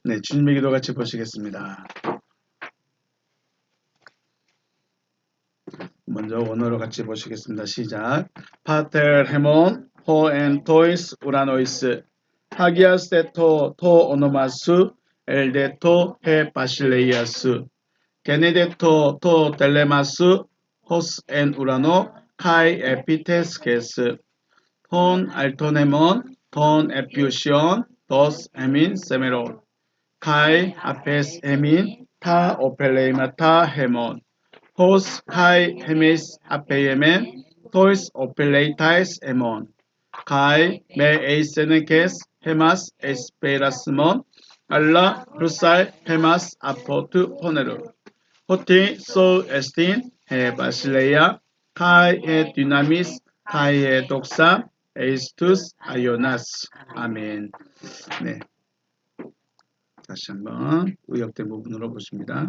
네, 주님의 기도 같이 보시겠습니다. 먼저 원어로 같이 보시겠습니다. 시작. 파텔 헤몬 호엔 토이스 우라노이스 하기아스 데토 토 오노마스 엘데토 헤 바실레이아스 게네데토 토 텔레마스 호스 엔 우라노 카이 에피테스케스 톤 알토네몬 톤 에퓨시온 도스 에민 세메롤 카이 아페스 에민 타 오펠레이마타 헤몬 호스 카이 헤미스 아페이에멘 토이스 오펠레이타이스 에몬 카이 메 에이세네케스 헤마스 에스페라스몬 알라 루살 헤마스 아포트 포네르 호티 소 에스틴 헤 바실레야 카이 에 디나미스 카이 에 독사 에이스투스 아요나스 아멘. 네, 다시 한번 의역된 부분으로 보십니다.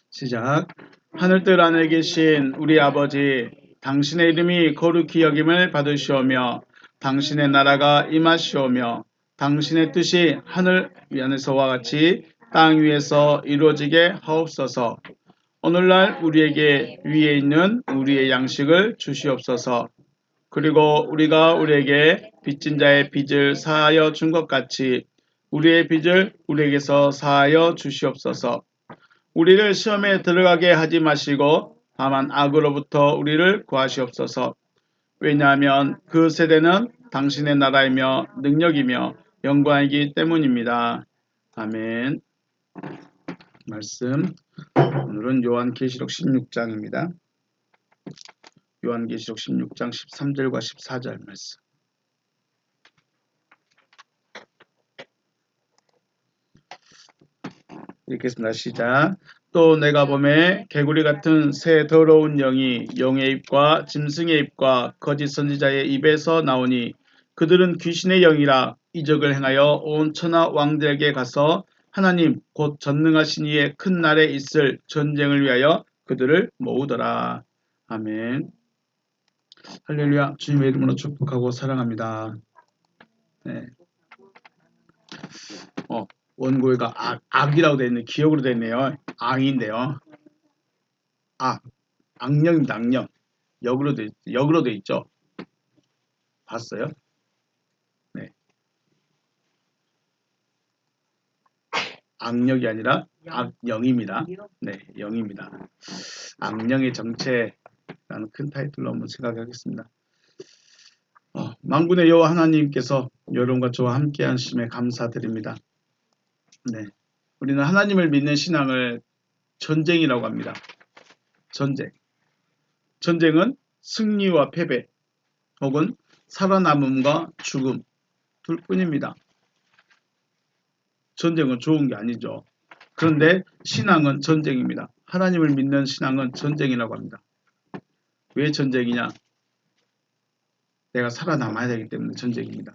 시작. 하늘뜰 안에 계신 우리 아버지, 당신의 이름이 거룩히 여김을 받으시오며 당신의 나라가 임하시오며 당신의 뜻이 하늘 위안에서와 같이 땅 위에서 이루어지게 하옵소서. 오늘날 우리에게 위에 있는 우리의 양식을 주시옵소서. 그리고 우리가 우리에게 빚진 자의 빚을 사하여 준 것 같이 우리의 빚을 우리에게서 사하여 주시옵소서. 우리를 시험에 들어가게 하지 마시고 다만 악으로부터 우리를 구하시옵소서. 왜냐하면 그 세대는 당신의 나라이며 능력이며 영광이기 때문입니다. 아멘. 말씀 오늘은 요한계시록 16장입니다. 요한계시록 16장 13절과 14절 말씀. 읽겠습니다. 시작. 또 내가 보매 개구리 같은 새 더러운 영이 용의 입과 짐승의 입과 거짓 선지자의 입에서 나오니 그들은 귀신의 영이라 이적을 행하여 온 천하 왕들에게 가서 하나님 곧 전능하신 이의 큰 날에 있을 전쟁을 위하여 그들을 모으더라. 아멘. 할렐루야. 주님의 이름으로 축복하고 사랑합니다. 네. 원고가 악이라고 되어 있는 기억으로 되어 있네요. 악인데요. 악령입니다. 악령. 역으로 돼 있죠. 봤어요? 네. 악력이 아니라 악영입니다. 네, 영입니다. 악령의 정체라는 큰 타이틀로 한번 생각하겠습니다. 만군의 여호와 하나님께서 여러분과 저와 함께 하심에 감사드립니다. 네, 우리는 하나님을 믿는 신앙을 전쟁이라고 합니다. 전쟁은 승리와 패배 혹은 살아남음과 죽음 둘 뿐입니다. 전쟁은 좋은 게 아니죠. 그런데 신앙은 전쟁입니다. 하나님을 믿는 신앙은 전쟁이라고 합니다. 왜 전쟁이냐? 내가 살아남아야 되기 때문에 전쟁입니다.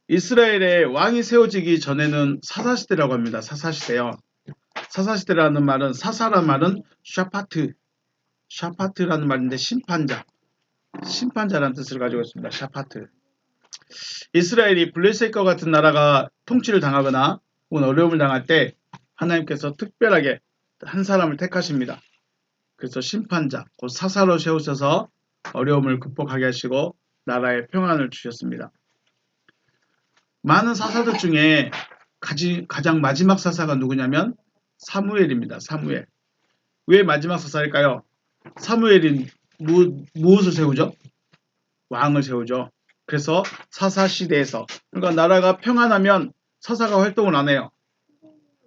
이스라엘의 왕이 세워지기 전에는 사사시대라고 합니다. 사사시대요. 사사시대라는 말은 사사라는 말은 샤파트라는 말인데 심판자라는 뜻을 가지고 있습니다. 샤파트. 이스라엘이 블레셋과 같은 나라가 통치를 당하거나 혹은 어려움을 당할 때 하나님께서 특별하게 한 사람을 택하십니다. 그래서 심판자, 곧 사사로 세우셔서 어려움을 극복하게 하시고 나라에 평안을 주셨습니다. 많은 사사들 중에 가장 마지막 사사가 누구냐면 사무엘입니다. 사무엘. 왜 마지막 사사일까요? 사무엘이 무엇을 세우죠? 왕을 세우죠. 그래서 사사시대에서 그러니까 나라가 평안하면 사사가 활동을 안 해요.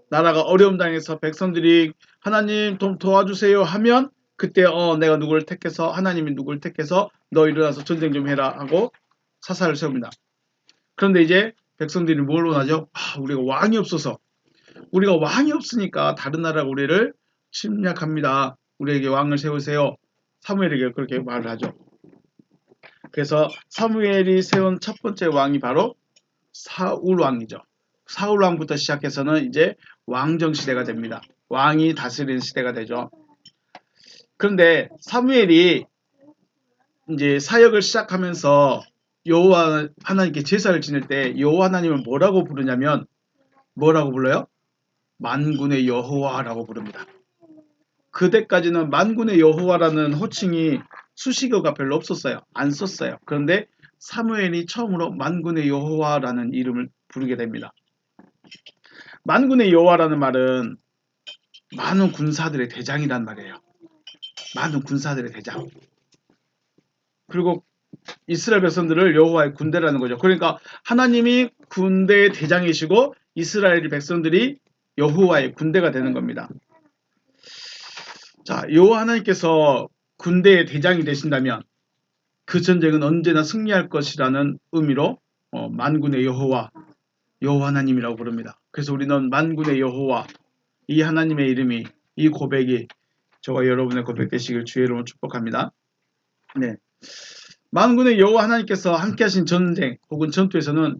나라가 어려움 당해서 백성들이 하나님 좀 도와주세요 하면 그때 내가 누구를 택해서 하나님이 누구를 택해서 너 일어나서 전쟁 좀 해라 하고 사사를 세웁니다. 그런데 이제 백성들이 뭘 원하죠? 우리가 왕이 없어서 우리가 왕이 없으니까 다른 나라가 우리를 침략합니다. 우리에게 왕을 세우세요. 사무엘에게 그렇게 말을 하죠. 그래서 사무엘이 세운 첫 번째 왕이 바로 사울 왕이죠. 사울 왕부터 시작해서는 이제 왕정 시대가 됩니다. 왕이 다스리는 시대가 되죠. 그런데 사무엘이 이제 사역을 시작하면서 여호와 하나님께 제사를 지낼 때 여호와 하나님을 뭐라고 부르냐면 뭐라고 불러요? 만군의 여호와라고 부릅니다. 그때까지는 만군의 여호와라는 호칭이 수식어가 별로 없었어요. 안 썼어요. 그런데 사무엘이 처음으로 만군의 여호와라는 이름을 부르게 됩니다. 만군의 여호와라는 말은 많은 군사들의 대장이란 말이에요. 많은 군사들의 대장. 그리고 이스라엘 백성들을 여호와의 군대라는 거죠. 그러니까 하나님이 군대의 대장이시고 이스라엘 백성들이 여호와의 군대가 되는 겁니다. 자, 여호와 하나님께서 군대의 대장이 되신다면 그 전쟁은 언제나 승리할 것이라는 의미로 만군의 여호와, 여호와 하나님이라고 부릅니다. 그래서 우리는 만군의 여호와, 이 하나님의 이름이, 이 고백이 저와 여러분의 고백 되시길 주의 이름으로 축복합니다. 네. 만군의 여호와 하나님께서 함께 하신 전쟁 혹은 전투에서는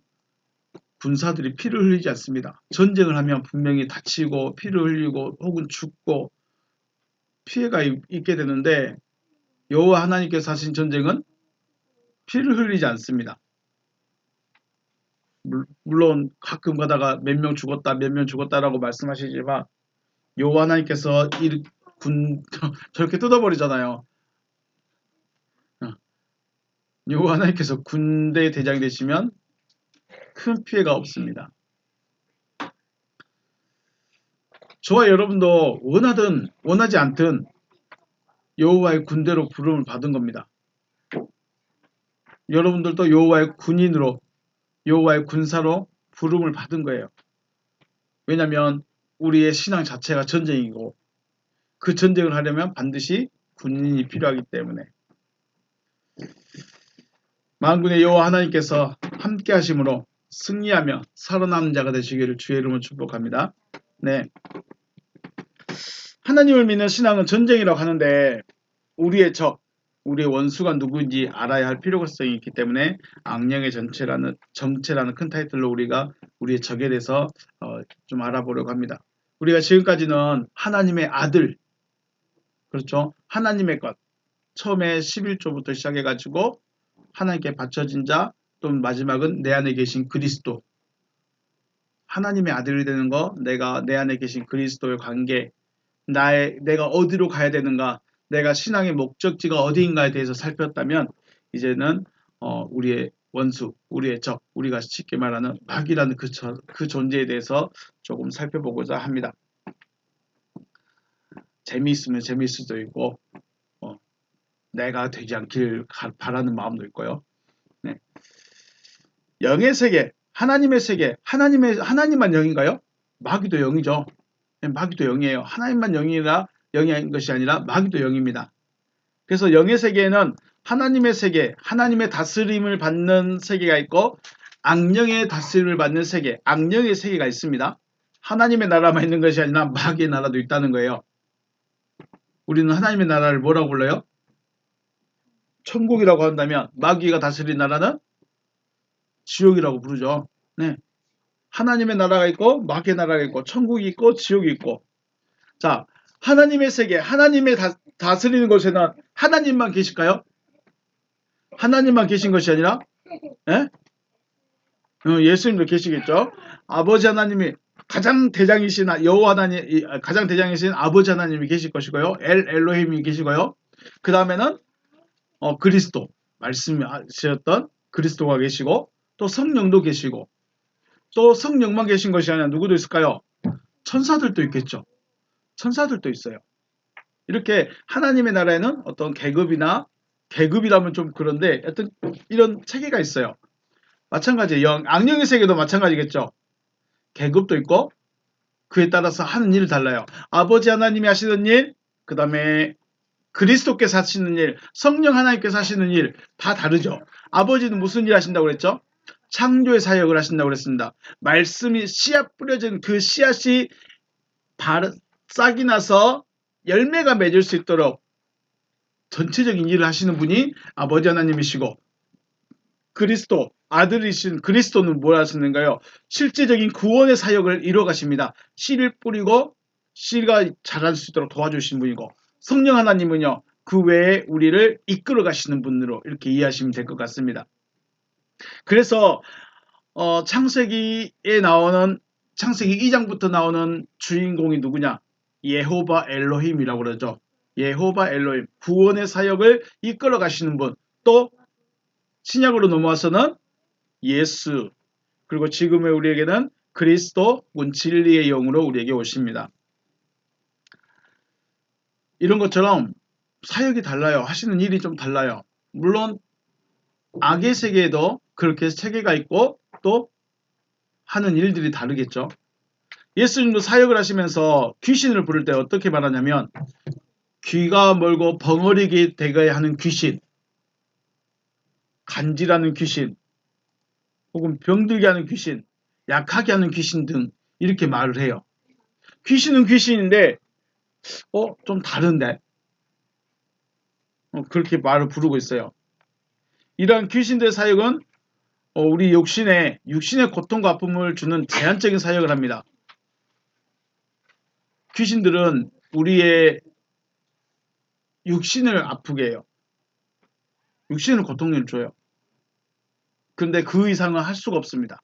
군사들이 피를 흘리지 않습니다. 전쟁을 하면 분명히 다치고 피를 흘리고 혹은 죽고 피해가 있게 되는데 여호와 하나님께서 하신 전쟁은 피를 흘리지 않습니다. 물론 가끔 가다가 몇 명 죽었다 몇 명 죽었다라고 말씀하시지만 여호와 하나님께서 저렇게 뜯어버리잖아요. 여호와 하나님께서 군대 대장이 되시면 큰 피해가 없습니다. 저와 여러분도 원하든 원하지 않든 여호와의 군대로 부름을 받은 겁니다. 여러분들도 여호와의 군인으로 여호와의 군사로 부름을 받은 거예요. 왜냐하면 우리의 신앙 자체가 전쟁이고 그 전쟁을 하려면 반드시 군인이 필요하기 때문에 만군의 여호와 하나님께서 함께 하심으로 승리하며 살아남는 자가 되시기를 주의 이름으로 축복합니다. 네, 하나님을 믿는 신앙은 전쟁이라고 하는데 우리의 적, 우리의 원수가 누구인지 알아야 할 필요성이 있기 때문에 악령의 정체라는 큰 타이틀로 우리가 우리의 적에 대해서 좀 알아보려고 합니다. 우리가 지금까지는 하나님의 아들, 그렇죠? 하나님의 것, 처음에 11조부터 시작해가지고 하나님께 바쳐진 자, 또 마지막은 내 안에 계신 그리스도, 하나님의 아들이 되는 거, 내가 내 안에 계신 그리스도의 관계, 내가 어디로 가야 되는가, 내가 신앙의 목적지가 어디인가에 대해서 살폈다면 이제는 우리의 원수, 우리의 적, 우리가 쉽게 말하는 마귀라는 그 존재에 대해서 조금 살펴보고자 합니다. 재미있으면 재미있을 수도 있고 내가 되지 않길 바라는 마음도 있고요. 네. 영의 세계, 하나님의 세계, 하나님만 영인가요? 마귀도 영이죠. 마귀도 영이에요. 하나님만 영인 것이 아니라 마귀도 영입니다. 그래서 영의 세계에는 하나님의 세계, 하나님의 다스림을 받는 세계가 있고 악령의 다스림을 받는 세계, 악령의 세계가 있습니다. 하나님의 나라만 있는 것이 아니라 마귀의 나라도 있다는 거예요. 우리는 하나님의 나라를 뭐라고 불러요? 천국이라고 한다면 마귀가 다스린 나라는 지옥이라고 부르죠. 네. 하나님의 나라가 있고 마귀의 나라가 있고 천국이 있고 지옥이 있고 자 하나님의 세계 하나님의 다스리는 곳에는 하나님만 계실까요? 하나님만 계신 것이 아니라 예수님도 계시겠죠. 아버지 하나님이 가장 대장이신 여호와 하나님 가장 대장이신 아버지 하나님이 계실 것이고요. 엘로힘이 계시고요. 그 다음에는 그리스도 말씀하셨던 그리스도가 계시고 또 성령도 계시고 또 성령만 계신 것이 아니라 누구도 있을까요? 천사들도 있겠죠. 천사들도 있어요. 이렇게 하나님의 나라에는 어떤 계급이라면 좀 그런데 어떤 이런 체계가 있어요. 마찬가지예요. 악령의 세계도 마찬가지겠죠. 계급도 있고 그에 따라서 하는 일이 달라요. 아버지 하나님이 하시는 일, 그 다음에 그리스도께서 하시는 일, 성령 하나님께서 하시는 일 다 다르죠. 아버지는 무슨 일 하신다고 그랬죠? 창조의 사역을 하신다고 그랬습니다. 말씀이 씨앗 뿌려진 그 씨앗이 싹이 나서 열매가 맺을 수 있도록 전체적인 일을 하시는 분이 아버지 하나님이시고 그리스도 아들이신 그리스도는 뭘 하시는가요? 실제적인 구원의 사역을 이루어 가십니다. 씨를 뿌리고 씨가 자랄 수 있도록 도와주신 분이고 성령 하나님은요. 그 외에 우리를 이끌어 가시는 분으로 이렇게 이해하시면 될 것 같습니다. 그래서 창세기에 나오는 창세기 2장부터 나오는 주인공이 누구냐? 여호와 엘로힘이라고 그러죠. 여호와 엘로힘, 구원의 사역을 이끌어 가시는 분. 또 신약으로 넘어와서는 예수, 그리고 지금의 우리에게는 그리스도, 진리의 영으로 우리에게 오십니다. 이런 것처럼 사역이 달라요. 하시는 일이 좀 달라요. 물론 악의 세계에도 그렇게 체계가 있고 또 하는 일들이 다르겠죠. 예수님도 사역을 하시면서 귀신을 부를 때 어떻게 말하냐면 귀가 멀고 벙어리게 되게 하는 귀신, 간질하는 귀신, 혹은 병들게 하는 귀신, 약하게 하는 귀신 등 이렇게 말을 해요. 귀신은 귀신인데 좀 다른데 그렇게 말을 부르고 있어요. 이러한 귀신들의 사역은 우리 육신의 고통과 아픔을 주는 제한적인 사역을 합니다. 귀신들은 우리의 육신을 아프게 해요. 육신을 고통을 줘요. 근데 그 이상은 할 수가 없습니다.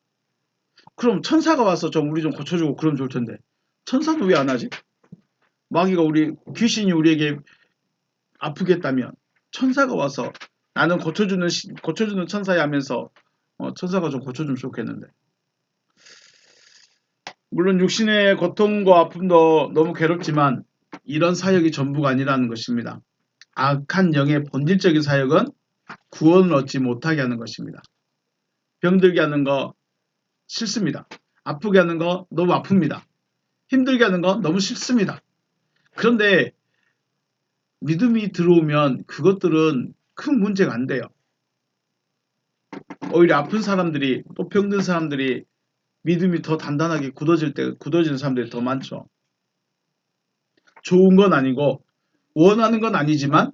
그럼 천사가 와서 우리 좀 고쳐주고 그러면 좋을 텐데 천사도 왜 안 하지? 마귀가 귀신이 우리에게 아프게 했다면 천사가 와서 나는 고쳐주는 천사야 하면서 천사가 좀 고쳐주면 좋겠는데. 물론 육신의 고통과 아픔도 너무 괴롭지만 이런 사역이 전부가 아니라는 것입니다. 악한 영의 본질적인 사역은 구원을 얻지 못하게 하는 것입니다. 병들게 하는 거 싫습니다. 아프게 하는 거 너무 아픕니다. 힘들게 하는 거 너무 싫습니다. 그런데 믿음이 들어오면 그것들은 큰 문제가 안 돼요. 오히려 아픈 사람들이 또 병든 사람들이 믿음이 더 단단하게 굳어지는 사람들이 더 많죠. 좋은 건 아니고 원하는 건 아니지만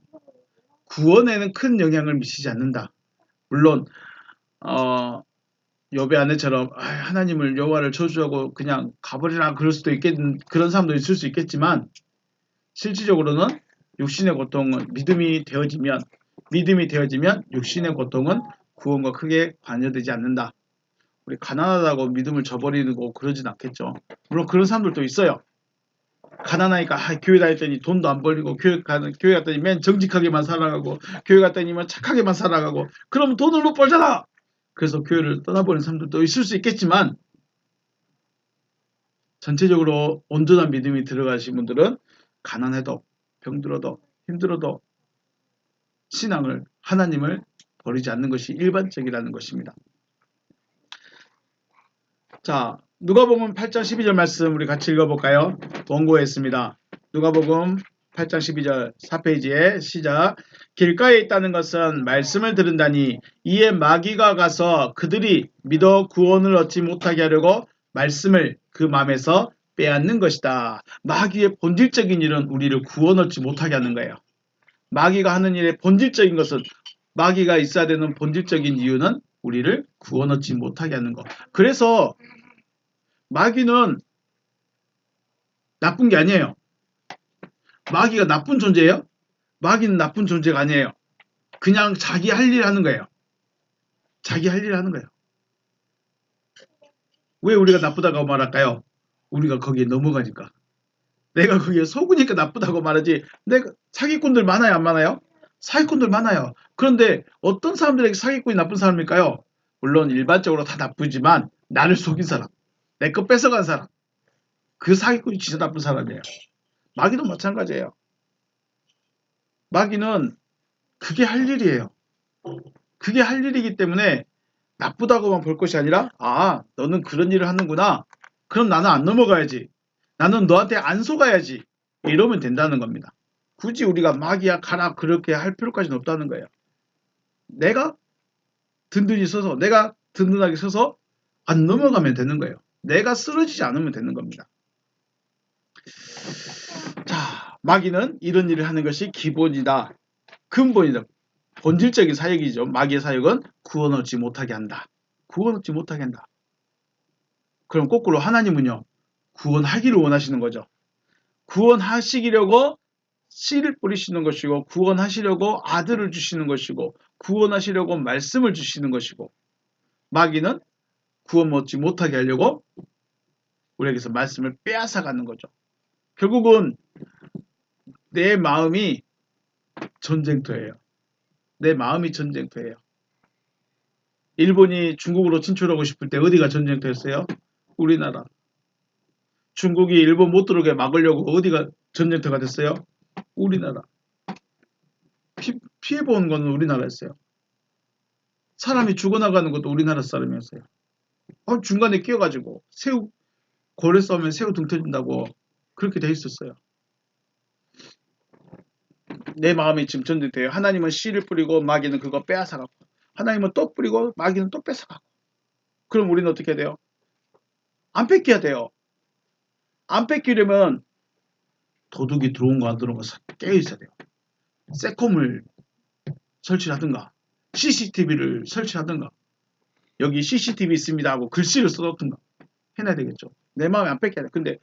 구원에는 큰 영향을 미치지 않는다. 물론 욥의 아내처럼 하나님을 여호와를 저주하고 그냥 가버리라 그럴 수도 그런 사람도 있을 수 있겠지만 실질적으로는 육신의 고통은 믿음이 되어지면 육신의 고통은 구원과 크게 관여되지 않는다. 우리 가난하다고 믿음을 저버리는 거 그러진 않겠죠. 물론 그런 사람들도 있어요. 가난하니까 교회 다녔더니 돈도 안 벌리고 교회 갔더니 맨 정직하게만 살아가고 교회 갔더니만 착하게만 살아가고 그럼 돈을 못 벌잖아. 그래서 교회를 떠나버리는 사람들도 있을 수 있겠지만 전체적으로 온전한 믿음이 들어가신 분들은 가난해도 병들어도 힘들어도 하나님을 버리지 않는 것이 일반적이라는 것입니다. 자, 누가복음 8장 12절 말씀 우리 같이 읽어볼까요? 원고에 있습니다. 누가복음 8장 12절 4페이지에 시작. 길가에 있다는 것은 말씀을 들은다니 이에 마귀가 가서 그들이 믿어 구원을 얻지 못하게 하려고 말씀을 그 마음에서 빼앗는 것이다. 마귀의 본질적인 일은 우리를 구원 얻지 못하게 하는 거예요. 마귀가 하는 일의 본질적인 것은 마귀가 있어야 되는 본질적인 이유는 우리를 구원 얻지 못하게 하는 것. 그래서 마귀는 나쁜 게 아니에요. 마귀가 나쁜 존재예요? 마귀는 나쁜 존재가 아니에요. 그냥 자기 할 일 하는 거예요. 자기 할 일 하는 거예요. 왜 우리가 나쁘다고 말할까요? 우리가 거기에 넘어가니까. 내가 거기에 속으니까 나쁘다고 말하지. 사기꾼들 많아요, 안 많아요? 사기꾼들 많아요. 그런데 어떤 사람들에게 사기꾼이 나쁜 사람일까요? 물론 일반적으로 다 나쁘지만 나를 속인 사람, 내 거 뺏어간 사람, 그 사기꾼이 진짜 나쁜 사람이에요. 마귀도 마찬가지예요. 마귀는 그게 할 일이에요. 그게 할 일이기 때문에 나쁘다고만 볼 것이 아니라 너는 그런 일을 하는구나. 그럼 나는 안 넘어가야지. 나는 너한테 안 속아야지. 이러면 된다는 겁니다. 굳이 우리가 마귀야 가라 그렇게 할 필요까지는 없다는 거예요. 내가 든든하게 서서 안 넘어가면 되는 거예요. 내가 쓰러지지 않으면 되는 겁니다. 자, 마귀는 이런 일을 하는 것이 기본이다. 근본이다. 본질적인 사역이죠. 마귀의 사역은 구원 얻지 못하게 한다. 구원 얻지 못하게 한다. 그럼 거꾸로 하나님은요. 구원하기를 원하시는 거죠. 구원하시려고 씨를 뿌리시는 것이고 구원하시려고 아들을 주시는 것이고 구원하시려고 말씀을 주시는 것이고 마귀는 구원 얻지 못하게 하려고 우리에게서 말씀을 빼앗아가는 거죠. 결국은 내 마음이 전쟁터예요. 내 마음이 전쟁터예요. 일본이 중국으로 진출하고 싶을 때 어디가 전쟁터였어요? 우리나라. 중국이 일본 못 들어오게 막으려고 어디가 전쟁터가 됐어요? 우리나라. 피해본 건 우리나라였어요. 사람이 죽어나가는 것도 우리나라 사람이었어요. 중간에 끼어가지고 새우 고래 싸우면 새우 등 터진다고 그렇게 돼 있었어요. 내 마음이 지금 전쟁터예요. 하나님은 씨를 뿌리고 마귀는 그거 빼앗아가고 하나님은 또 뿌리고 마귀는 또 뺏어가고 그럼 우리는 어떻게 해야 돼요? 안 뺏겨야 돼요. 안 뺏기려면 도둑이 들어온 거 안 들어온 거 깨어 있어야 돼요. 세콤을 설치하든가 CCTV를 설치하든가 여기 CCTV 있습니다 하고 글씨를 써놓든가 해놔야 되겠죠. 내 마음에 안 뺏겨야 돼. 근데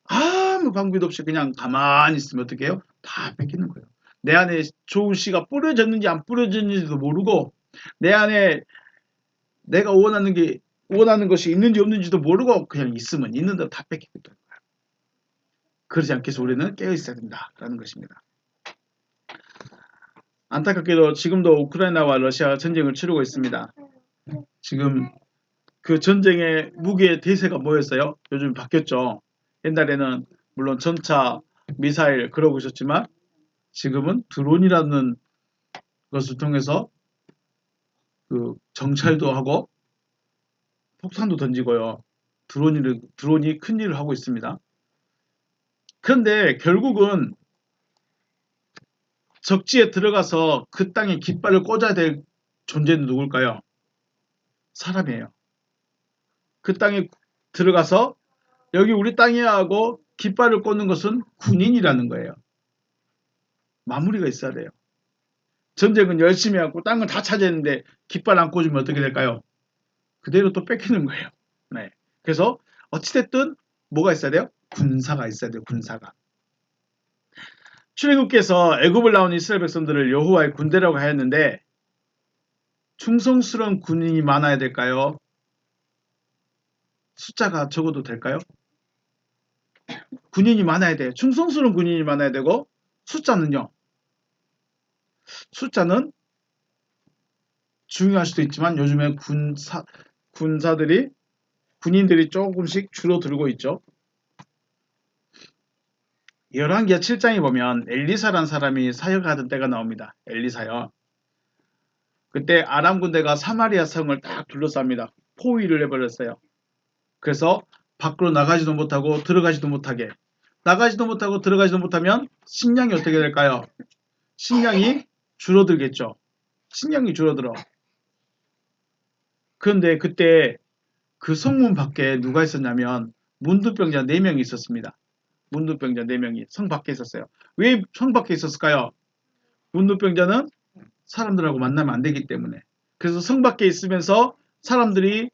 아무 방법도 없이 그냥 가만히 있으면 어떻게 해요? 다 뺏기는 거예요. 내 안에 좋은 씨가 뿌려졌는지 안 뿌려졌는지도 모르고 내 안에 내가 원하는 것이 있는지 없는지도 모르고 그냥 있으면 있는 대로 다 뺏기고 있다는 거예요. 그러지 않기 위해서 우리는 깨어 있어야 된다라는 것입니다. 안타깝게도 지금도 우크라이나와 러시아가 전쟁을 치르고 있습니다. 지금 그 전쟁의 무기의 대세가 뭐였어요? 요즘 바뀌었죠. 옛날에는 물론 전차, 미사일 그러고 있었지만 지금은 드론이라는 것을 통해서 그 정찰도 하고 폭탄도 던지고요. 드론이 큰 일을 하고 있습니다. 그런데 결국은 적지에 들어가서 그 땅에 깃발을 꽂아야 될 존재는 누굴까요? 사람이에요. 그 땅에 들어가서 여기 우리 땅이야 하고 깃발을 꽂는 것은 군인이라는 거예요. 마무리가 있어야 돼요. 전쟁은 열심히 하고 땅을 다 차지했는데 깃발 안 꽂으면 어떻게 될까요? 그대로 또 뺏기는 거예요. 네. 그래서 어찌됐든 뭐가 있어야 돼요? 군사가 있어야 돼요. 군사가. 출애굽께서 애굽을 나온 이스라엘 백성들을 여호와의 군대라고 하였는데 충성스러운 군인이 많아야 될까요? 숫자가 적어도 될까요? 군인이 많아야 돼요. 충성스러운 군인이 많아야 되고 숫자는요. 숫자는 중요할 수도 있지만 요즘에 군인들이 조금씩 줄어들고 있죠. 열왕기하 7장에 보면 엘리사라는 사람이 사역하던 때가 나옵니다. 엘리사요. 그때 아람 군대가 사마리아 성을 딱 둘러쌉니다. 포위를 해버렸어요. 그래서 밖으로 나가지도 못하고 들어가지도 못하게 나가지도 못하고 들어가지도 못하면 식량이 어떻게 될까요? 식량이 줄어들겠죠. 식량이 줄어들어. 그런데 그때 그 성문 밖에 누가 있었냐면 문두병자 4명이 있었습니다. 문두병자 4명이 성 밖에 있었어요. 왜 성 밖에 있었을까요? 문두병자는 사람들하고 만나면 안 되기 때문에. 그래서 성 밖에 있으면서 사람들이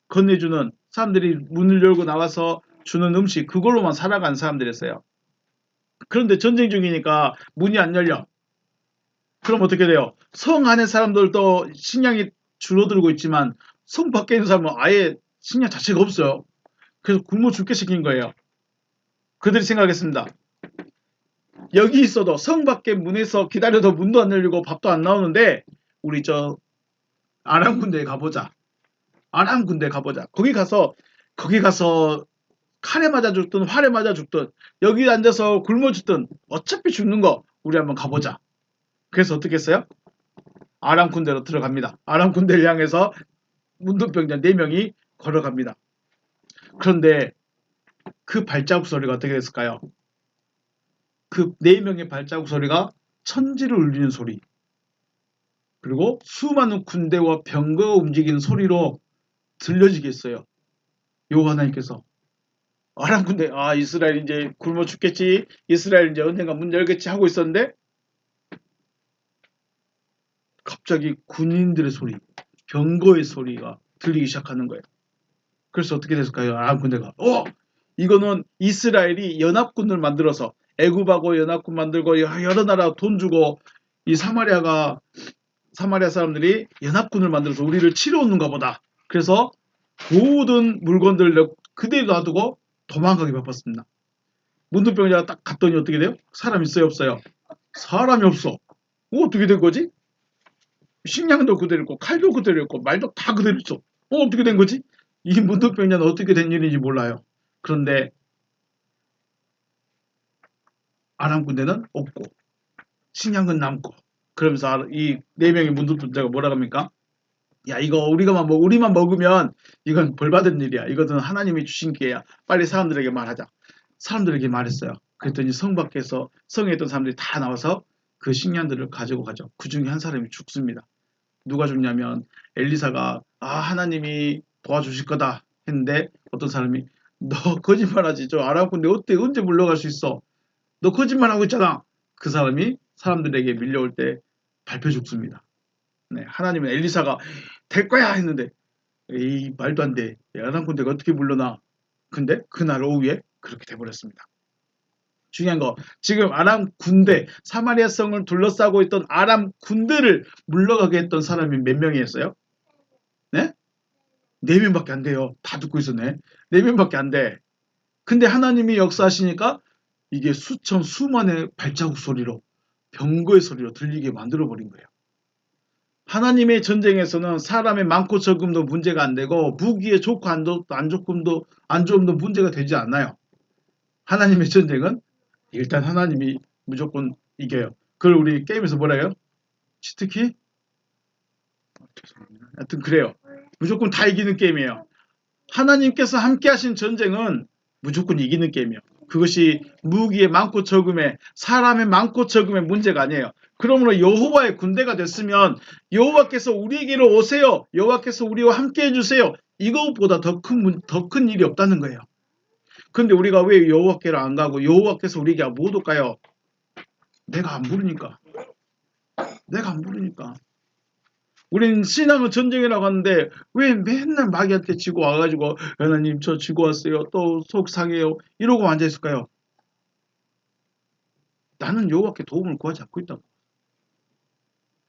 건네주는 사람들이 문을 열고 나와서 주는 음식 그걸로만 살아간 사람들이었어요. 그런데 전쟁 중이니까 문이 안 열려. 그럼 어떻게 돼요? 성 안에 사람들도 식량이 줄어들고 있지만 성 밖에 있는 사람은 아예 식량 자체가 없어요. 그래서 굶어 죽게 시킨 거예요. 그들이 생각했습니다. 여기 있어도 성 밖에 문에서 기다려도 문도 안 열리고 밥도 안 나오는데 우리 저 아람 군대에 가보자. 아람 군대에 가보자. 거기 가서 칼에 맞아 죽든 활에 맞아 죽든 여기 앉아서 굶어 죽든 어차피 죽는 거 우리 한번 가보자. 그래서 어떻게 했어요? 아람 군대로 들어갑니다. 아람 군대를 향해서 문둥병자 4명이 걸어갑니다. 그런데 그 발자국 소리가 어떻게 됐을까요? 그 4명의 발자국 소리가 천지를 울리는 소리 그리고 수많은 군대와 병거가 움직이는 소리로 들려지겠어요. 여호와 하나님께서 아람 군대 이스라엘 이제 굶어 죽겠지 이스라엘 이제 언젠가 문 열겠지 하고 있었는데 갑자기 군인들의 소리 병거의 소리가 들리기 시작하는 거예요. 그래서 어떻게 됐을까요? 아람 군대가 이거는 이스라엘이 연합군을 만들어서 애굽하고 연합군 만들고 여러 나라 돈 주고 이 사마리아 사람들이 연합군을 만들어서 우리를 치러 오는가 보다. 그래서 모든 물건들을 그대로 놔두고 도망가기 바빴습니다. 문둥병자가 딱 갔더니 어떻게 돼요? 사람 있어요, 없어요? 사람이 없어. 어떻게 된 거지? 식량도 그대로 있고 칼도 그대로 있고 말도 다 그대로 있어. 어떻게 된 거지? 이 문둥병자는 어떻게 된 일인지 몰라요. 그런데 아람 군대는 없고 식량은 남고 그러면서 이 네 명의 문둥병자가 뭐라 합니까? 야 이거 우리만 먹으면 이건 벌 받은 일이야. 이것은 하나님이 주신 기회야. 빨리 사람들에게 말하자. 사람들에게 말했어요. 그랬더니 성에 있던 사람들이 다 나와서 그 식량들을 가지고 가죠. 그 중에 한 사람이 죽습니다. 누가 죽냐면 엘리사가 하나님이 도와주실 거다 했는데 어떤 사람이 너 거짓말하지. 저 아람 군대 언제 물러갈 수 있어. 너 거짓말하고 있잖아. 그 사람이 사람들에게 밀려올 때 밟혀 죽습니다. 네, 하나님은 엘리사가 될 거야 했는데 에이 말도 안 돼. 아람 군대가 어떻게 물러나. 근데 그날 오후에 그렇게 돼버렸습니다. 중요한 거 지금 아람 군대 사마리아 성을 둘러싸고 있던 아람 군대를 물러가게 했던 사람이 몇 명이었어요? 네? 4명밖에 안 돼요. 다 듣고 있었네. 4명밖에 안 돼. 근데 하나님이 역사하시니까 이게 수만의 발자국 소리로 병거의 소리로 들리게 만들어버린 거예요. 하나님의 전쟁에서는 사람의 많고 적음도 문제가 안 되고 무기의 좋고 안 좋음도 문제가 되지 않아요. 하나님의 전쟁은 일단 하나님이 무조건 이겨요. 그걸 우리 게임에서 뭐라 해요? 치트키? 하여튼 그래요. 무조건 다 이기는 게임이에요. 하나님께서 함께 하신 전쟁은 무조건 이기는 게임이에요. 그것이 무기의 많고 적음에 사람의 많고 적음의 문제가 아니에요. 그러므로 여호와의 군대가 됐으면 여호와께서 우리에게로 오세요. 여호와께서 우리와 함께 해주세요. 이것보다 더 큰 일이 없다는 거예요. 근데 우리가 왜 여호와께로 안 가고 여호와께서 우리에게 못 올까요? 내가 안 부르니까. 우린 신앙은 전쟁이라고 하는데 왜 맨날 마귀한테 지고 와가지고 하나님 저 지고 왔어요. 또 속상해요. 이러고 앉아있을까요? 나는 여호와께 도움을 구하지 않고 있다고.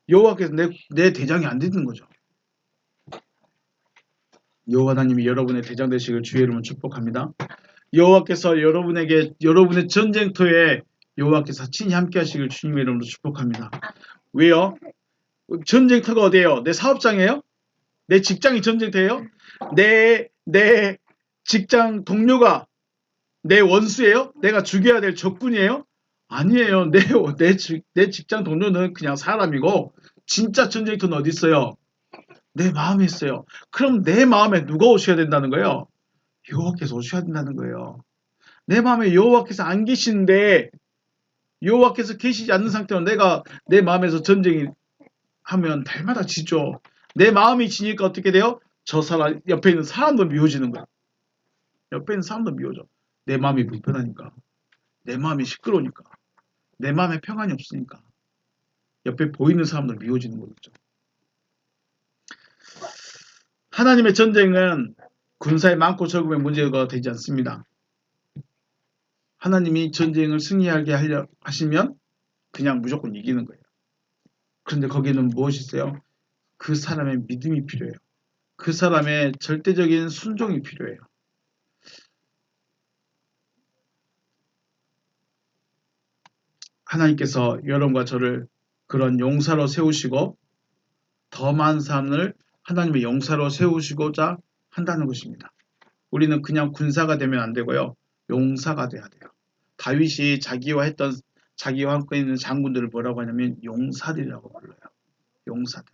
여호와께서 내 대장이 안 되는 거죠. 여호와 하나님이 여러분의 대장 되시길 주의 이름으로 축복합니다. 여호와께서 여러분의 전쟁터에 여호와께서 친히 함께 하시길 주님의 이름으로 축복합니다. 왜요? 전쟁터가 어디예요? 내 사업장이에요? 내 직장이 전쟁터예요? 내 직장 동료가 내 원수예요? 내가 죽여야 될 적군이에요? 아니에요. 내 직장 동료는 그냥 사람이고 진짜 전쟁터는 어디 있어요? 내 마음에 있어요. 그럼 내 마음에 누가 오셔야 된다는 거예요? 여호와께서 오셔야 된다는 거예요. 내 마음에 여호와께서 안 계시는데 여호와께서 계시지 않는 상태로 내가 내 마음에서 전쟁이 하면 달마다 지죠. 내 마음이 지니까 어떻게 돼요? 저 사람 옆에 있는 사람도 미워지는 거야. 옆에 있는 사람도 미워져. 내 마음이 불편하니까. 내 마음이 시끄러우니까. 내 마음에 평안이 없으니까. 옆에 보이는 사람도 미워지는 거겠죠. 하나님의 전쟁은 군사의 많고 적음의 문제가 되지 않습니다. 하나님이 전쟁을 승리하게 하려 하시면 그냥 무조건 이기는 거예요. 그런데 거기는 무엇이 있어요? 그 사람의 믿음이 필요해요. 그 사람의 절대적인 순종이 필요해요. 하나님께서 여러분과 저를 그런 용사로 세우시고 더 많은 사람을 하나님의 용사로 세우시고자 한다는 것입니다. 우리는 그냥 군사가 되면 안 되고요. 용사가 돼야 돼요. 다윗이 자기와 함께 있는 장군들을 뭐라고 하냐면 용사들이라고 불러요. 용사들.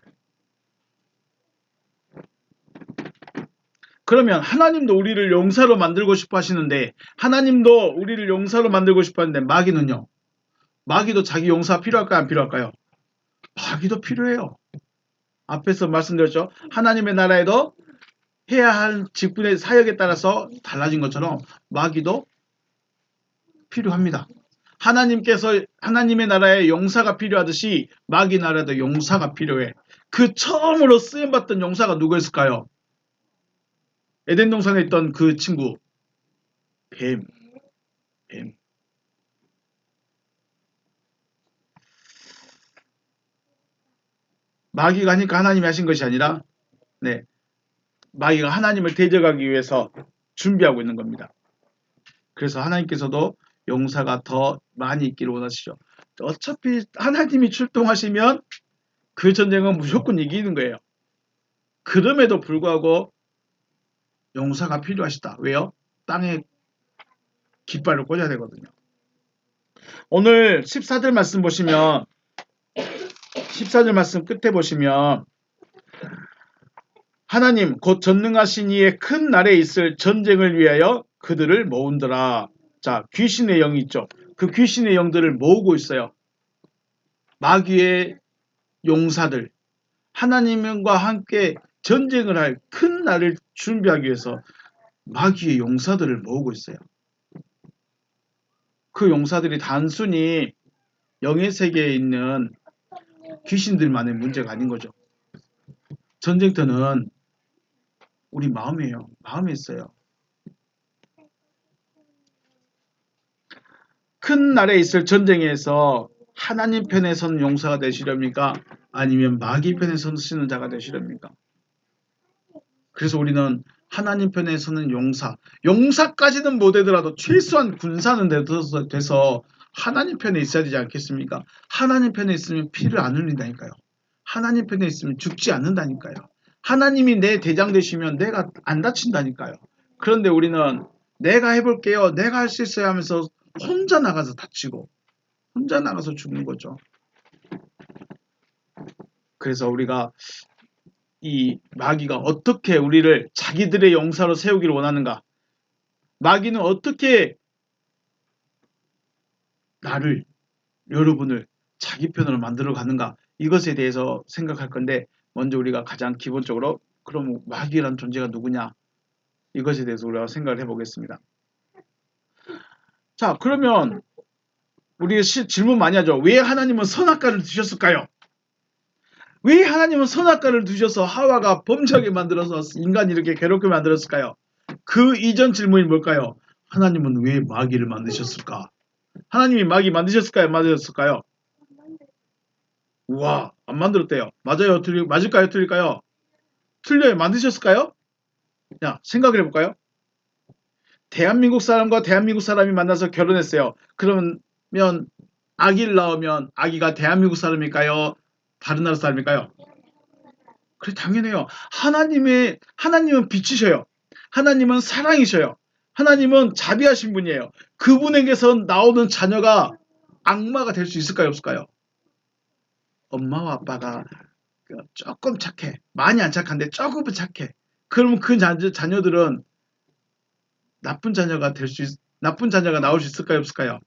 그러면 하나님도 우리를 용사로 만들고 싶어 하시는데 하나님도 우리를 용사로 만들고 싶어 하는데 마귀는요. 마귀도 자기 용사 필요할까요? 안 필요할까요? 마귀도 필요해요. 앞에서 말씀드렸죠. 하나님의 나라에도 해야 할 직분의 사역에 따라서 달라진 것처럼 마귀도 필요합니다. 하나님의 나라에 용사가 필요하듯이 마귀 나라에도 용사가 필요해. 그 처음으로 쓰임받던 용사가 누구였을까요? 에덴 동산에 있던 그 친구 뱀. 마귀가 하니까 하나님이 하신 것이 아니라 네, 마귀가 하나님을 대적하기 위해서 준비하고 있는 겁니다. 그래서 하나님께서도 용사가 더 많이 있기를 원하시죠. 어차피 하나님이 출동하시면 그 전쟁은 무조건 이기는 거예요. 그럼에도 불구하고 용사가 필요하시다. 왜요? 땅에 깃발을 꽂아야 되거든요. 오늘 14절 말씀 보시면 14절 말씀 끝에 보시면 하나님 곧 전능하신 이의 큰 날에 있을 전쟁을 위하여 그들을 모은더라. 자, 귀신의 영이 있죠. 그 귀신의 영들을 모으고 있어요. 마귀의 용사들, 하나님과 함께 전쟁을 할 큰 날을 준비하기 위해서 마귀의 용사들을 모으고 있어요. 그 용사들이 단순히 영의 세계에 있는 귀신들만의 문제가 아닌 거죠. 전쟁터는 우리 마음이에요. 마음에 있어요. 큰 날에 있을 전쟁에서 하나님 편에 선 용사가 되시렵니까? 아니면 마귀 편에 서시는 자가 되시렵니까? 그래서 우리는 하나님 편에 서는 용사까지는 못되더라도 최소한 군사는 돼서 하나님 편에 있어야 되지 않겠습니까? 하나님 편에 있으면 피를 안 흘린다니까요. 하나님 편에 있으면 죽지 않는다니까요. 하나님이 내 대장 되시면 내가 안 다친다니까요. 그런데 우리는 내가 해볼게요. 내가 할 수 있어요 하면서 혼자 나가서 다치고 혼자 나가서 죽는 거죠. 그래서 우리가 이 마귀가 어떻게 우리를 자기들의 용사로 세우기를 원하는가? 마귀는 어떻게 나를, 여러분을 자기 편으로 만들어 가는가? 이것에 대해서 생각할 건데 먼저 우리가 가장 기본적으로 그럼 마귀라는 존재가 누구냐? 이것에 대해서 우리가 생각을 해보겠습니다. 자, 그러면 우리 질문 많이 하죠. 왜 하나님은 선악과를 두셨을까요? 왜 하나님은 선악과를 두셔서 하와가 범죄하게 만들어서 인간이 이렇게 괴롭게 만들었을까요? 그 이전 질문이 뭘까요? 하나님은 왜 마귀를 만드셨을까? 하나님이 마귀 만드셨을까요? 만드셨을까요? 우와, 안 만들었대요. 맞아요? 맞을까요? 틀릴까요? 틀려요. 만드셨을까요? 자, 생각을 해볼까요? 대한민국 사람과 대한민국 사람이 만나서 결혼했어요. 그러면 아기를 낳으면 아기가 대한민국 사람일까요? 다른 나라 사람일까요? 그래, 당연해요. 하나님은 빛이셔요. 하나님은 사랑이셔요. 하나님은 자비하신 분이에요. 그분에게서 나오는 자녀가 악마가 될 수 있을까요? 없을까요? 엄마와 아빠가 조금 착해. 많이 안 착한데 조금은 착해. 그러면 그 자녀들은 나쁜 자녀가 나올 수 있을까요? 없을까요?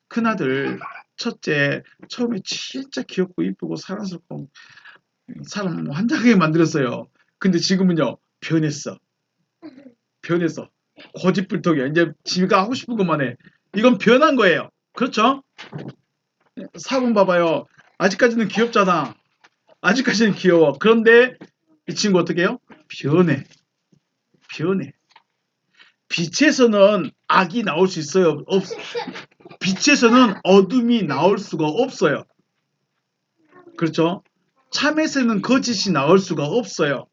큰아들, 첫째, 처음에 진짜 귀엽고 이쁘고 사랑스럽고 사람 환장하게 만들었어요. 근데 지금은요, 변했어. 고집불통이야. 이제 지가 하고 싶은 것만 해. 이건 변한 거예요. 그렇죠? 사본 봐봐요. 아직까지는 귀엽잖아. 아직까지는 귀여워. 그런데 이 친구 어떻게 해요? 변해. 빛에서는 악이 나올 수 있어요? 빛에서는 어둠이 나올 수가 없어요. 그렇죠? 참에서는 거짓이 나올 수가 없어요.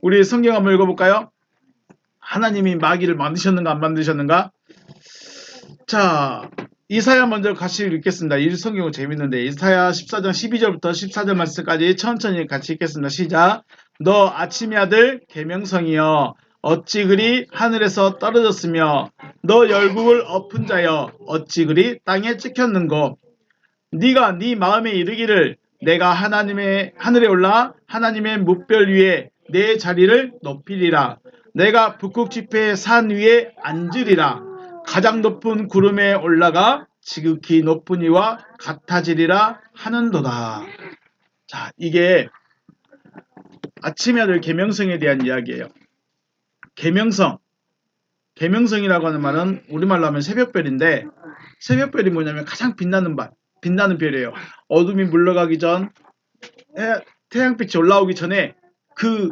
우리 성경 한번 읽어볼까요? 하나님이 마귀를 만드셨는가 안 만드셨는가? 자, 이사야 먼저 같이 읽겠습니다. 이 성경은 재밌는데 이사야 14장 12절부터 14절 말씀까지 천천히 같이 읽겠습니다. 시작. 너 아침의 아들 계명성이여 어찌 그리 하늘에서 떨어졌으며 너 열국을 엎은 자여 어찌 그리 땅에 찍혔는고 네가 네 마음에 이르기를 내가 하늘에 올라 하나님의 뭇별 위에 내 자리를 높이리라. 내가 북극 지폐의 산 위에 앉으리라. 가장 높은 구름에 올라가 지극히 높은 이와 같아지리라 하는도다. 자, 이게 아침의 아들 계명성에 대한 이야기예요. 계명성이라고 하는 말은 우리말로 하면 새벽별인데 새벽별이 뭐냐면 가장 빛나는 별이에요. 어둠이 물러가기 전 태양빛이 올라오기 전에 그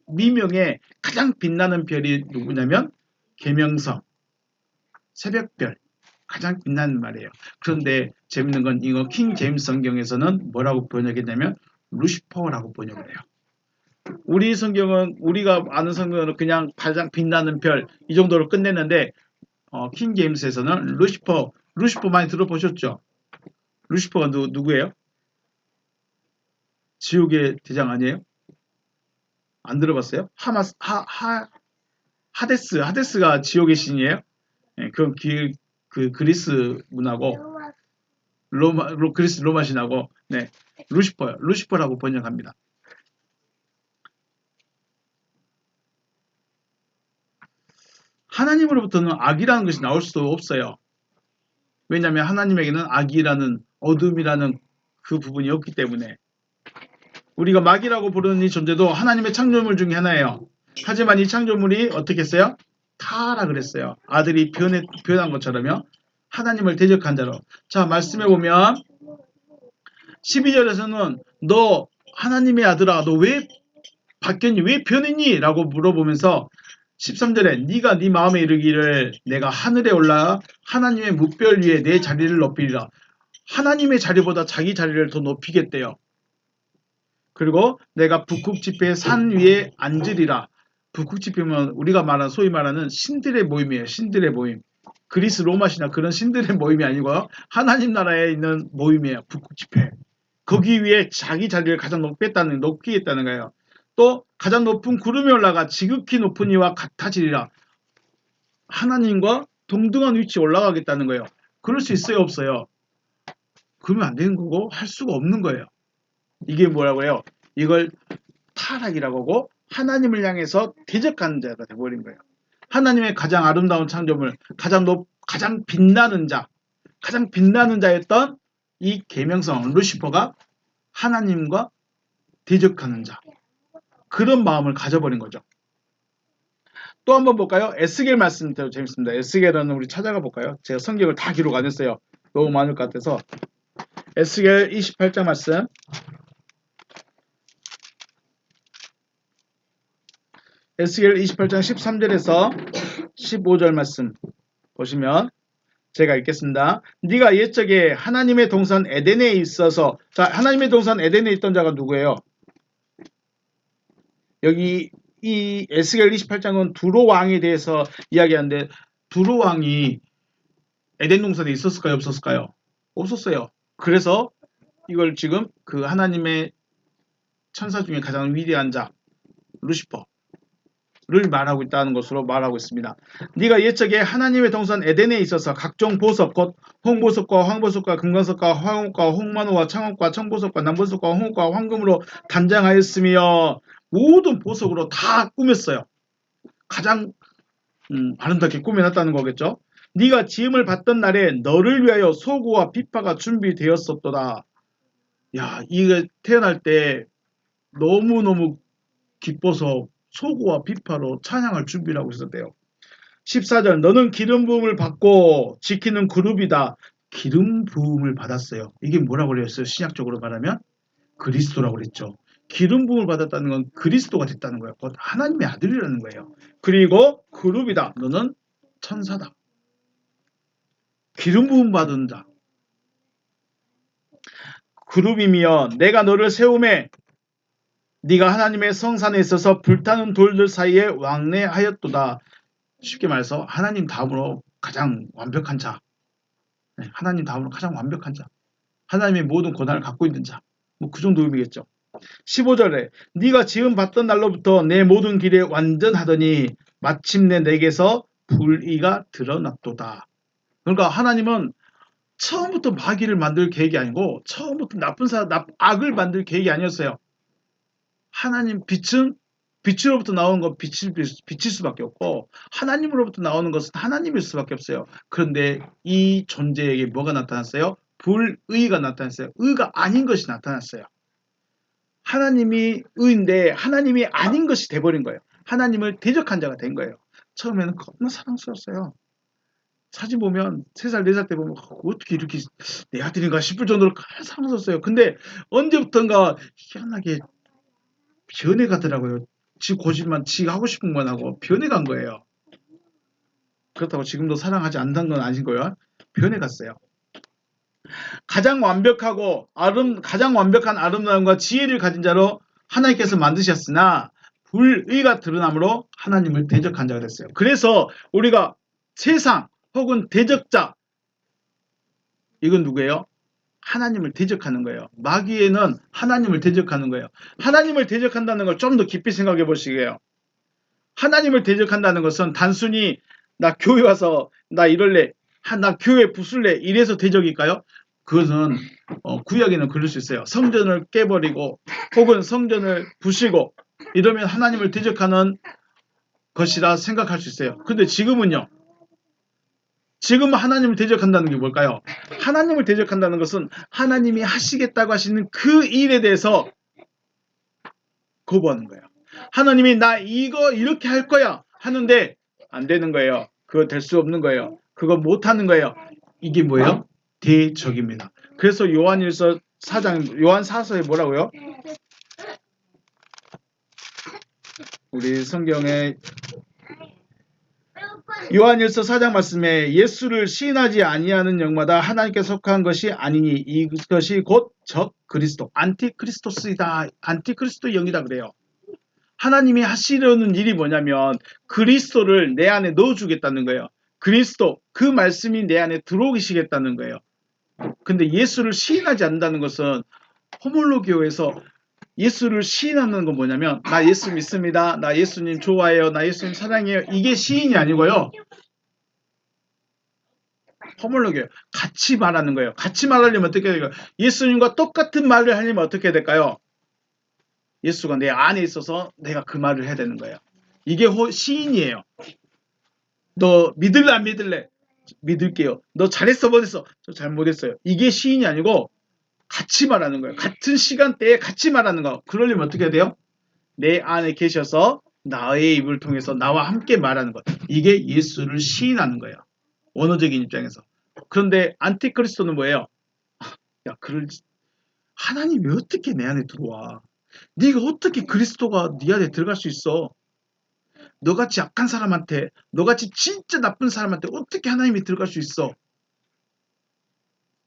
미명에 가장 빛나는 별이 누구냐면 계명성, 새벽별. 가장 빛나는 말이에요. 그런데 재밌는 건 이거 킹 제임스 성경에서는 뭐라고 번역했냐면 루시퍼라고 번역을 해요. 우리 성경은 우리가 아는 성경은 그냥 가장 빛나는 별 이 정도로 끝냈는데 킹 제임스에서는 루시퍼 많이 들어보셨죠? 루시퍼가 누구예요? 지옥의 대장 아니에요? 안 들어봤어요? 하데스가 지옥의 신이에요? 네, 그건 그 그리스 문화고 그리스 로마 신하고 네, 루시퍼라고 번역합니다. 하나님으로부터는 악이라는 것이 나올 수도 없어요. 왜냐하면 하나님에게는 악이라는 어둠이라는 그 부분이 없기 때문에 우리가 마귀라고 부르는 이 존재도 하나님의 창조물 중에 하나예요. 하지만 이 창조물이 어떻게 했어요? 타락을 했어요. 아들이 변한 것처럼요. 하나님을 대적한 자로. 자, 말씀해 보면 12절에서는 너 하나님의 아들아 너 왜 바뀌었니? 왜 변했니? 라고 물어보면서 13절에 네가 네 마음에 이르기를 내가 하늘에 올라 하나님의 뭇별 위에 내 자리를 높이리라. 하나님의 자리보다 자기 자리를 더 높이겠대요. 그리고 내가 북극지폐의 산 위에 앉으리라. 북극지폐면 우리가 말하는 소위 말하는 신들의 모임이에요. 신들의 모임. 그리스 로마시나 그런 신들의 모임이 아니고요. 하나님 나라에 있는 모임이에요. 북극지폐. 거기 위에 자기 자리를 가장 높이 했다는 거예요. 또 가장 높은 구름이 올라가 지극히 높은 이와 같아지리라. 하나님과 동등한 위치에 올라가겠다는 거예요. 그럴 수 있어요? 없어요? 그러면 안 되는 거고 할 수가 없는 거예요. 이게 뭐라고 해요? 이걸 타락이라고 하고 하나님을 향해서 대적하는 자가 되어버린 거예요. 하나님의 가장 아름다운 창조물, 가장 빛나는 자였던 이 계명성 루시퍼가 하나님과 대적하는 자. 그런 마음을 가져버린 거죠. 또 한번 볼까요? 에스겔 말씀 대로 재밌습니다. 에스겔은 우리 찾아가 볼까요? 제가 성경을 다 기록 안 했어요. 너무 많을 것 같아서. 에스겔 28장 말씀. 에스겔 28장 13절에서 15절 말씀 보시면 제가 읽겠습니다. 네가 옛적에 하나님의 동산 에덴에 있어서 자 하나님의 동산 에덴에 있던 자가 누구예요? 여기 이 에스겔 28장은 두로 왕에 대해서 이야기하는데 두로 왕이 에덴 동산에 있었을까요? 없었을까요? 없었어요. 그래서 이걸 지금 그 하나님의 천사 중에 가장 위대한 자 루시퍼를 말하고 있다는 것으로 말하고 있습니다. 네가 옛적에 하나님의 동산 에덴에 있어서 각종 보석 곧 홍보석과 황보석과 금관석과 화목과 홍만호와 창옥과 청보석과 남보석과 홍옥과 황금으로 단장하였으며 모든 보석으로 다 꾸몄어요. 가장 아름답게 꾸며놨다는 거겠죠. 네가 지음을 받던 날에 너를 위하여 소고와 비파가 준비되었었도다. 야, 이게 태어날 때 너무너무 기뻐서 소고와 비파로 찬양할 준비를 하고 있었대요. 14절 너는 기름 부음을 받고 지키는 그룹이다. 기름 부음을 받았어요. 이게 뭐라고 그랬어요? 신약적으로 말하면 그리스도라고 그랬죠. 기름 부음을 받았다는 건 그리스도가 됐다는 거예요. 곧 하나님의 아들이라는 거예요. 그리고 그룹이다. 너는 천사다. 기름 부음 받은 자. 그룹이며 내가 너를 세움에 네가 하나님의 성산에 있어서 불타는 돌들 사이에 왕래하였도다. 쉽게 말해서 하나님 다음으로 가장 완벽한 자. 하나님 다음으로 가장 완벽한 자. 하나님의 모든 권한을 갖고 있는 자. 뭐 그 정도 의미겠죠. 15절에 네가 지음 받던 날로부터 내 모든 길에 완전하더니 마침내 내게서 불의가 드러났도다. 그러니까 하나님은 처음부터 마귀를 만들 계획이 아니고 처음부터 악을 만들 계획이 아니었어요. 하나님 빛으로부터 나오는 건 빛일 수밖에 없고 하나님으로부터 나오는 것은 하나님일 수밖에 없어요. 그런데 이 존재에게 뭐가 나타났어요? 불의가 나타났어요. 의가 아닌 것이 나타났어요. 하나님이 의인데 하나님이 아닌 것이 돼버린 거예요. 하나님을 대적한 자가 된 거예요. 처음에는 겁나 사랑스러웠어요. 사진 보면 3살, 4살 때 보면 어떻게 이렇게 내 아들인가 싶을 정도로 사랑스러웠어요. 근데 언제부턴가 희한하게 변해가더라고요. 지 고집만 지가 하고 싶은 건 하고 변해간 거예요. 그렇다고 지금도 사랑하지 않는 건 아닌 거예요. 변해갔어요. 가장 완벽한 아름다움과 지혜를 가진 자로 하나님께서 만드셨으나 불의가 드러남으로 하나님을 대적한 자가 됐어요. 그래서 우리가 세상 혹은 대적자, 이건 누구예요? 하나님을 대적하는 거예요. 마귀에는 하나님을 대적하는 거예요. 하나님을 대적한다는 걸 좀 더 깊이 생각해 보시게요. 하나님을 대적한다는 것은 단순히 나 교회 와서 나 이럴래, 나 교회 부술래 이래서 대적일까요? 그것은 구약에는 그럴 수 있어요. 성전을 깨버리고 혹은 성전을 부시고 이러면 하나님을 대적하는 것이라 생각할 수 있어요. 근데 지금은요. 지금 하나님을 대적한다는 게 뭘까요? 하나님을 대적한다는 것은 하나님이 하시겠다고 하시는 그 일에 대해서 거부하는 거예요. 하나님이 나 이거 이렇게 할 거야 하는데 안 되는 거예요. 그거 될 수 없는 거예요. 그거 못 하는 거예요. 이게 뭐예요? 대적입니다. 그래서 요한일서 4장, 요한 4서에 뭐라고요? 우리 성경에 요한일서 4장 말씀에 예수를 시인하지 아니하는 영마다 하나님께 속한 것이 아니니 이것이 곧 적 그리스도, 안티크리스토스이다. 안티크리스도 영이다 그래요. 하나님이 하시려는 일이 뭐냐면 그리스도를 내 안에 넣어주겠다는 거예요. 그리스도, 그 말씀이 내 안에 들어오시겠다는 거예요. 근데 예수를 시인하지 않는다는 것은 호몰로교에서 예수를 시인하는 건 뭐냐면 나 예수 믿습니다. 나 예수님 좋아해요. 나 예수님 사랑해요. 이게 시인이 아니고요. 허물로게요. 같이 말하는 거예요. 같이 말하려면 어떻게 될까요? 예수님과 똑같은 말을 하려면 어떻게 될까요? 예수가 내 안에 있어서 내가 그 말을 해야 되는 거예요. 이게 시인이에요. 너 믿을래 안 믿을래? 믿을게요. 너 잘했어 못했어? 저 잘못했어요. 이게 시인이 아니고 같이 말하는 거예요. 같은 시간대에 같이 말하는 거. 그러려면 어떻게 해야 돼요? 내 안에 계셔서 나의 입을 통해서 나와 함께 말하는 것. 이게 예수를 시인하는 거예요. 원어적인 입장에서. 그런데 안티크리스토는 뭐예요? 야, 하나님이 어떻게 내 안에 들어와? 네가 어떻게 그리스도가 네 안에 들어갈 수 있어? 너같이 약한 사람한테, 너같이 진짜 나쁜 사람한테 어떻게 하나님이 들어갈 수 있어?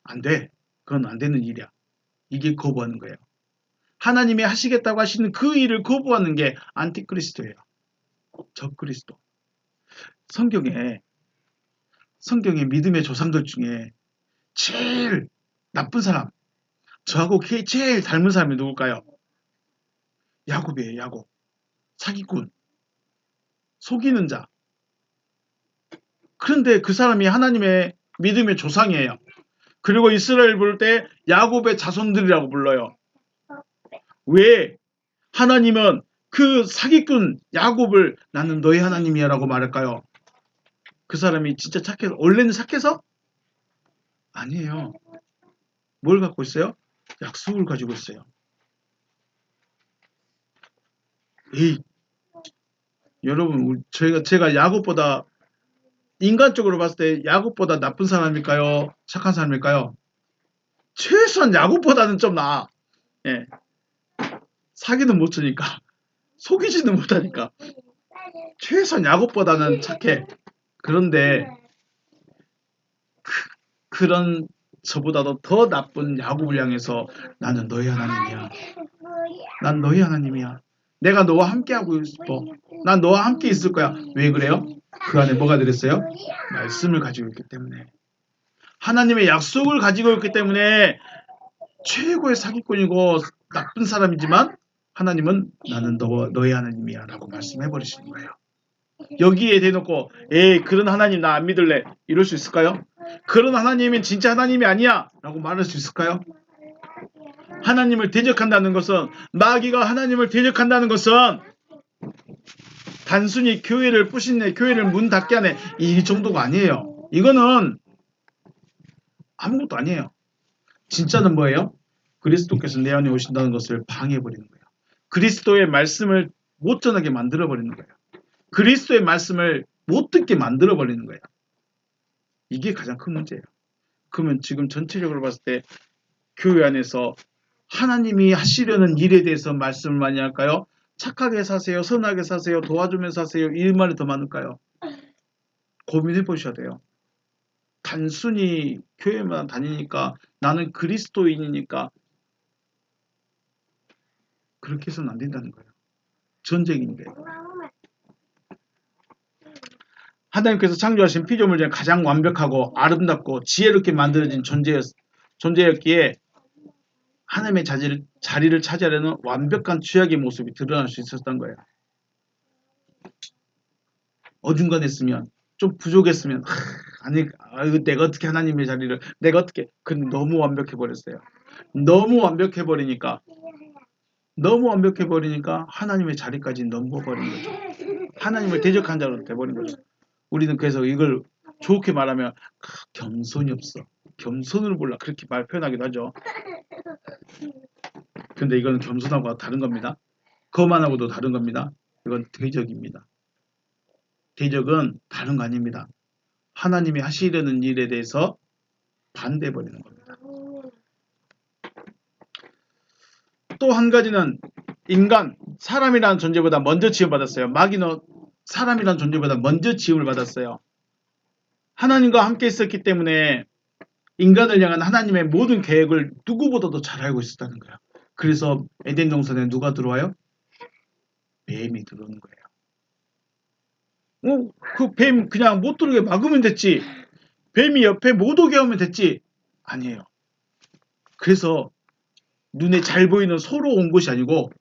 안 돼. 그건 안 되는 일이야. 이게 거부하는 거예요. 하나님이 하시겠다고 하시는 그 일을 거부하는 게 안티크리스도예요. 적그리스도. 성경에 믿음의 조상들 중에 제일 나쁜 사람, 저하고 제일 닮은 사람이 누굴까요? 야곱이에요. 야곱. 사기꾼. 속이는 자. 그런데 그 사람이 하나님의 믿음의 조상이에요. 그리고 이스라엘 부를 때 야곱의 자손들이라고 불러요. 왜 하나님은 그 사기꾼 야곱을 나는 너의 하나님이야 라고 말할까요? 그 사람이 진짜 착해서, 원래는 착해서? 아니에요. 뭘 갖고 있어요? 약속을 가지고 있어요. 에이, 여러분, 제가 야곱보다, 인간적으로 봤을 때 야곱보다 나쁜 사람일까요? 착한 사람일까요? 최소한 야곱보다는 좀 나아. 예. 사기는 못 치니까. 속이지는 못하니까. 최소한 야곱보다는 착해. 그런데 그런 저보다도 더 나쁜 야곱을 향해서 나는 너희 하나님이야. 난 너희 하나님이야. 내가 너와 함께하고 싶어. 난 너와 함께 있을 거야. 왜 그래요? 그 안에 뭐가 들었어요? 말씀을 가지고 있기 때문에. 하나님의 약속을 가지고 있기 때문에 최고의 사기꾼이고 나쁜 사람이지만 하나님은 나는 너의 하나님이야 라고 말씀해 버리시는 거예요. 여기에 대놓고 에이 그런 하나님 나 안 믿을래 이럴 수 있을까요? 그런 하나님은 진짜 하나님이 아니야 라고 말할 수 있을까요? 하나님을 대적한다는 것은, 마귀가 하나님을 대적한다는 것은 단순히 교회를 부신내, 교회를 문 닫게 하네, 이 정도가 아니에요. 이거는 아무것도 아니에요. 진짜는 뭐예요? 그리스도께서 내 안에 오신다는 것을 방해해버리는 거예요. 그리스도의 말씀을 못 전하게 만들어버리는 거예요. 그리스도의 말씀을 못 듣게 만들어버리는 거예요. 이게 가장 큰 문제예요. 그러면 지금 전체적으로 봤을 때 교회 안에서 하나님이 하시려는 일에 대해서 말씀을 많이 할까요? 착하게 사세요, 선하게 사세요, 도와주면서 사세요, 이 말이 더 많을까요? 고민해 보셔야 돼요. 단순히 교회만 다니니까 나는 그리스도인이니까 그렇게 해서는 안 된다는 거예요. 전쟁인데. 하나님께서 창조하신 피조물 중에 가장 완벽하고 아름답고 지혜롭게 만들어진 존재였기에 하나님의 자리를 차지하려는 완벽한 죄악의 모습이 드러날 수 있었던 거예요. 어중간했으면 좀 부족했으면 아니 내가 어떻게 하나님의 자리를 내가 어떻게 근데 너무 완벽해 버렸어요. 너무 완벽해 버리니까 하나님의 자리까지 넘어버린 거죠. 하나님을 대적한 자로 돼버린 거죠. 우리는 그래서 이걸 좋게 말하면 겸손이 없어. 겸손을 몰라. 그렇게 표현하기도 하죠. 근데 이건 겸손하고 다른 겁니다. 거만하고도 다른 겁니다. 이건 대적입니다. 대적은 다른 거 아닙니다. 하나님이 하시려는 일에 대해서 반대해버리는 겁니다. 또 한 가지는 인간, 사람이라는 존재보다 먼저 지음받았어요. 마귀는 사람이라는 존재보다 먼저 지음을 받았어요. 하나님과 함께 있었기 때문에 인간을 향한 하나님의 모든 계획을 누구보다도 잘 알고 있었다는 거예요. 그래서 에덴 동산에 누가 들어와요? 뱀이 들어오는 거예요. 그 뱀 그냥 못 들어오게 막으면 됐지. 뱀이 옆에 못 오게 하면 됐지. 아니에요. 그래서 눈에 잘 보이는 소로 온 것이 아니고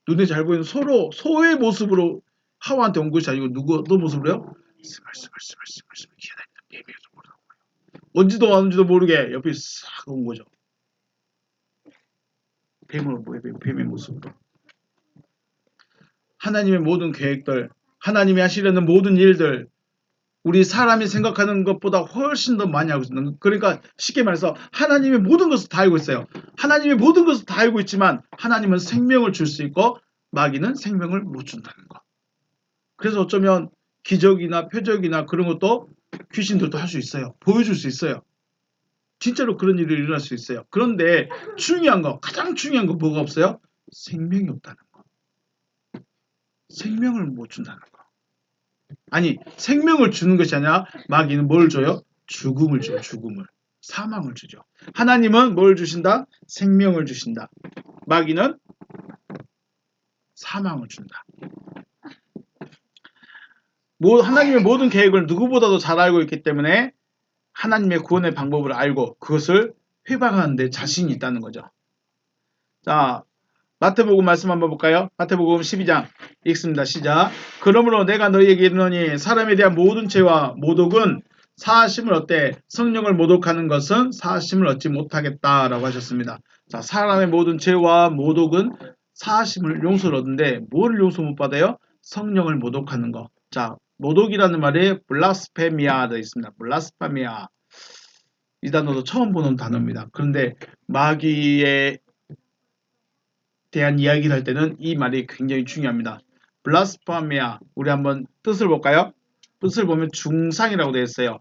눈에 잘 보이는 소의 모습으로 하와한테 온 것이 아니고 어떤 모습으로요? 스멀스멀 기어다니는 뱀이 오더라고요. 언제도 왔는지도 모르게 옆에 싹 온 거죠. 뱀의 모습으로. 하나님의 모든 계획들, 하나님이 하시려는 모든 일들, 우리 사람이 생각하는 것보다 훨씬 더 많이 알고 있습니다. 그러니까 쉽게 말해서 하나님의 모든 것을 다 알고 있어요. 하나님의 모든 것을 다 알고 있지만 하나님은 생명을 줄 수 있고 마귀는 생명을 못 준다는 거. 그래서 어쩌면 기적이나 표적이나 그런 것도 귀신들도 할 수 있어요. 보여줄 수 있어요. 진짜로 그런 일이 일어날 수 있어요. 그런데 가장 중요한 거 뭐가 없어요? 생명이 없다는 거. 생명을 못 준다는 거. 아니, 생명을 주는 것이 아니라 마귀는 뭘 줘요? 죽음을 줘요. 죽음을. 사망을 주죠. 하나님은 뭘 주신다? 생명을 주신다. 마귀는 사망을 준다. 하나님의 모든 계획을 누구보다도 잘 알고 있기 때문에 하나님의 구원의 방법을 알고 그것을 회방하는 데 자신이 있다는 거죠. 자, 마태복음 말씀 한번 볼까요? 마태복음 12장 읽습니다. 시작. 그러므로 내가 너희에게 이르노니 사람에 대한 모든 죄와 모독은 사하심을 얻되 성령을 모독하는 것은 사하심을 얻지 못하겠다라고 하셨습니다. 자, 사람의 모든 죄와 모독은 사하심을 용서를 얻는데 뭐를 용서 못 받아요? 성령을 모독하는 거. 자, 모독이라는 말이 블라스페미아가 있습니다. 블라스페미아. 이 단어도 처음 보는 단어입니다. 그런데 마귀에 대한 이야기를 할 때는 이 말이 굉장히 중요합니다. 블라스페미아. 우리 한번 뜻을 볼까요? 뜻을 보면 중상이라고 되어 있어요.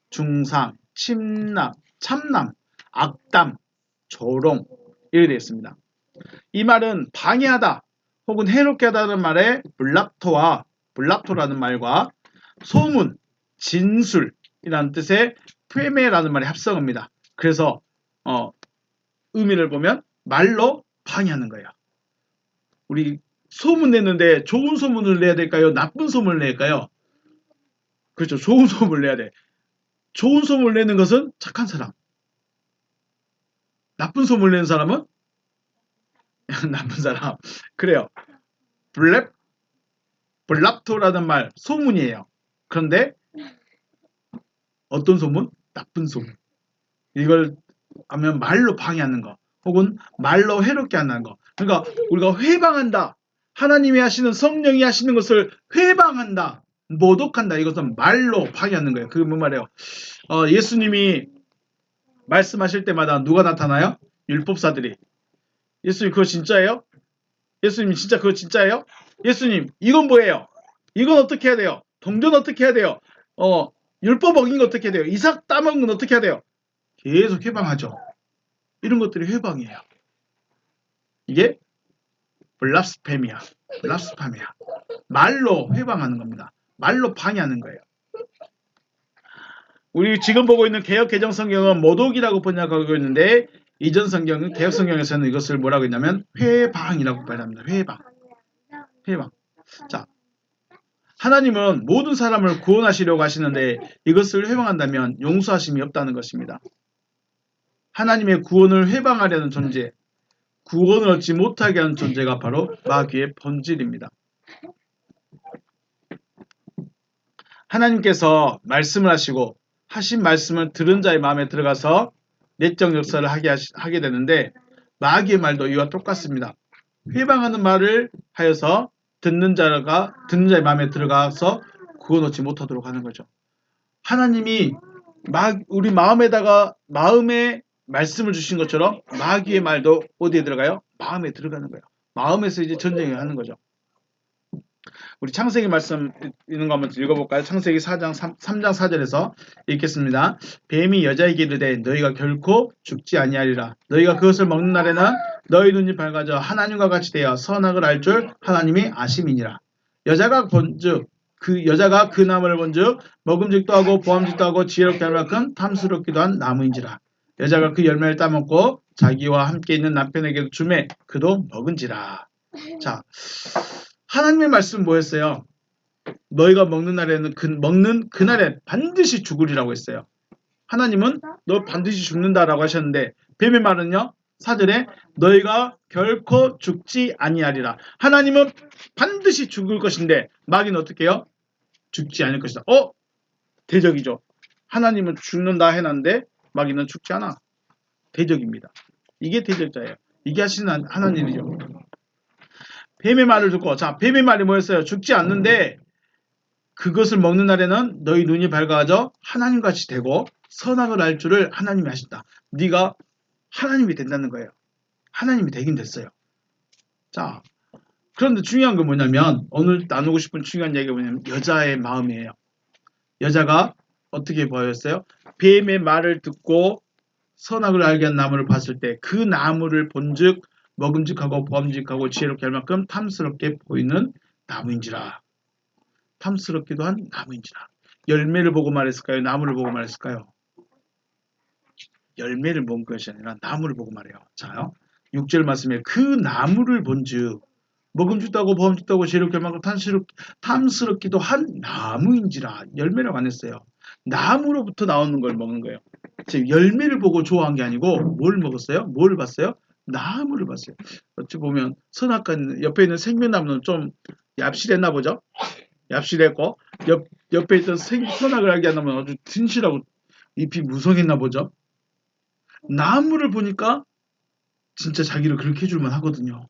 중상, 침남, 참남, 악담, 조롱 이렇게 되어 있습니다. 이 말은 방해하다 혹은 해롭게 하다는 말에 블랍토라는 말과 소문, 진술이라는 뜻의 페메라는 말이 합성어입니다. 그래서 의미를 보면 말로 방해하는 거예요. 우리 소문 냈는데 좋은 소문을 내야 될까요? 나쁜 소문을 낼까요? 그렇죠. 좋은 소문을 내야 돼. 좋은 소문을 내는 것은 착한 사람. 나쁜 소문을 내는 사람은 나쁜 사람. 그래요. 블랍토라는 말 소문이에요. 그런데 어떤 소문? 나쁜 소문. 이걸 하면 말로 방해하는 거 혹은 말로 해롭게 하는 거. 그러니까 우리가 회방한다. 하나님이 하시는 성령이 하시는 것을 회방한다. 모독한다. 이것은 말로 방해하는 거예요. 그게 뭔 말이에요? 예수님이 말씀하실 때마다 누가 나타나요? 율법사들이. 예수님 그거 진짜예요? 예수님 진짜 그거 진짜예요? 예수님 이건 뭐예요? 이건 어떻게 해야 돼요? 동전 어떻게 해야 돼요? 율법 어긴 거 어떻게 해야 돼요? 이삭 따먹은 건 어떻게 해야 돼요? 계속 회방하죠. 이런 것들이 회방이에요. 이게 블라스페미아. 말로 회방하는 겁니다. 말로 방해하는 거예요. 우리 지금 보고 있는 개역 개정 성경은 모독이라고 번역하고 있는데 이전 성경은 개역 성경에서는 이것을 뭐라고 했냐면 회방이라고 말합니다. 회방. 회방. 자, 하나님은 모든 사람을 구원하시려고 하시는데 이것을 회방한다면 용서하심이 없다는 것입니다. 하나님의 구원을 회방하려는 존재, 구원을 얻지 못하게 하는 존재가 바로 마귀의 본질입니다. 하나님께서 말씀을 하시고 하신 말씀을 들은 자의 마음에 들어가서 내적 역사를 하게 되는데 마귀의 말도 이와 똑같습니다. 회방하는 말을 하여서 듣는 자의 마음에 들어가서 구원 얻지 못하도록 하는 거죠. 하나님이 우리 마음에 말씀을 주신 것처럼 마귀의 말도 어디에 들어가요? 마음에 들어가는 거예요. 마음에서 이제 전쟁을 하는 거죠. 우리 창세기 말씀 있는 거 한번 읽어볼까요? 창세기 3장 4절에서 읽겠습니다. 뱀이 여자에게 이르되 너희가 결코 죽지 아니하리라. 너희가 그것을 먹는 날에는 너희 눈이 밝아져 하나님과 같이 되어 선악을 알 줄 하나님이 아심이니라. 여자가 그 나무를 본즉 먹음직도 하고 보암직도 하고 지혜롭게 할 만큼 탐스럽기도 한 나무인지라. 여자가 그 열매를 따먹고 자기와 함께 있는 남편에게도 주매 그도 먹은지라. 자, 하나님의 말씀은 뭐였어요? 너희가 먹는 날에는 먹는 그날에 반드시 죽으리라고 했어요. 하나님은 너 반드시 죽는다라고 하셨는데 뱀의 말은요. 4절에 너희가 결코 죽지 아니하리라. 하나님은 반드시 죽을 것인데 마귀는 어떻게 해요? 죽지 않을 것이다. 대적이죠. 하나님은 죽는다 해놨는데 마귀는 죽지 않아. 대적입니다. 이게 대적자예요. 이게 하시는 하나님이죠. 뱀의 말을 듣고 뱀의 말이 뭐였어요? 죽지 않는데 그것을 먹는 날에는 너희 눈이 밝아져 하나님같이 되고 선악을 알 줄을 하나님이 하신다. 네가 하나님이 된다는 거예요. 하나님이 되긴 됐어요. 자, 그런데 중요한 건 뭐냐면 오늘 나누고 싶은 중요한 얘기가 뭐냐면 여자의 마음이에요. 여자가 어떻게 보였어요? 뱀의 말을 듣고 선악을 알게 한 나무를 봤을 때 그 나무를 본즉 먹음직하고 보암직하고 지혜롭게 할 만큼 탐스럽게 보이는 나무인지라. 탐스럽기도 한 나무인지라. 열매를 보고 말했을까요? 나무를 보고 말했을까요? 열매를 본 것이 아니라 나무를 보고 말해요. 자요. 6절 말씀에 그 나무를 본즉 먹음직도 하고 보암직도 하고 지혜롭게 할 만큼 탐스럽기도 한 나무인지라. 열매라고 안 했어요. 나무로부터 나오는 걸 먹는 거예요. 즉 열매를 보고 좋아한 게 아니고 뭘 먹었어요? 뭘 봤어요? 나무를 봤어요. 어찌 보면 선악과 옆에 있는 생명나무는 좀 얍실했나 보죠? 얍실했고 옆에 있던 선악을 알게 한다면 아주 튼실하고 잎이 무성했나 보죠? 나무를 보니까 진짜 자기를 그렇게 해줄만 하거든요.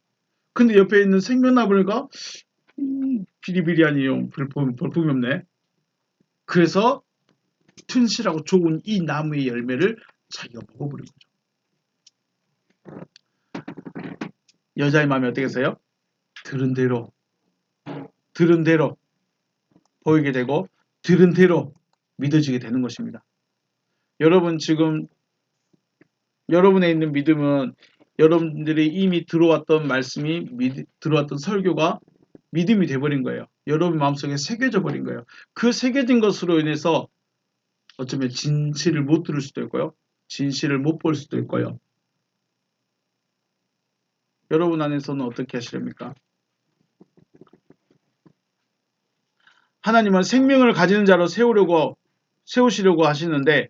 근데 옆에 있는 생명나무가 비리비리하니요. 볼품이 없네. 그래서 튼실하고 좋은 이 나무의 열매를 자기가 먹어버린 거죠. 여자의 마음이 어떻게 했어요? 들은 대로 보이게 되고 들은 대로 믿어지게 되는 것입니다. 여러분 지금 여러분에 있는 믿음은 여러분들이 이미 들어왔던 말씀이 들어왔던 설교가 믿음이 돼버린 거예요. 여러분 마음속에 새겨져 버린 거예요. 그 새겨진 것으로 인해서 어쩌면 진실을 못 들을 수도 있고요. 진실을 못 볼 수도 있고요. 여러분 안에서는 어떻게 하시렵니까? 하나님은 생명을 가지는 자로 세우시려고 하시는데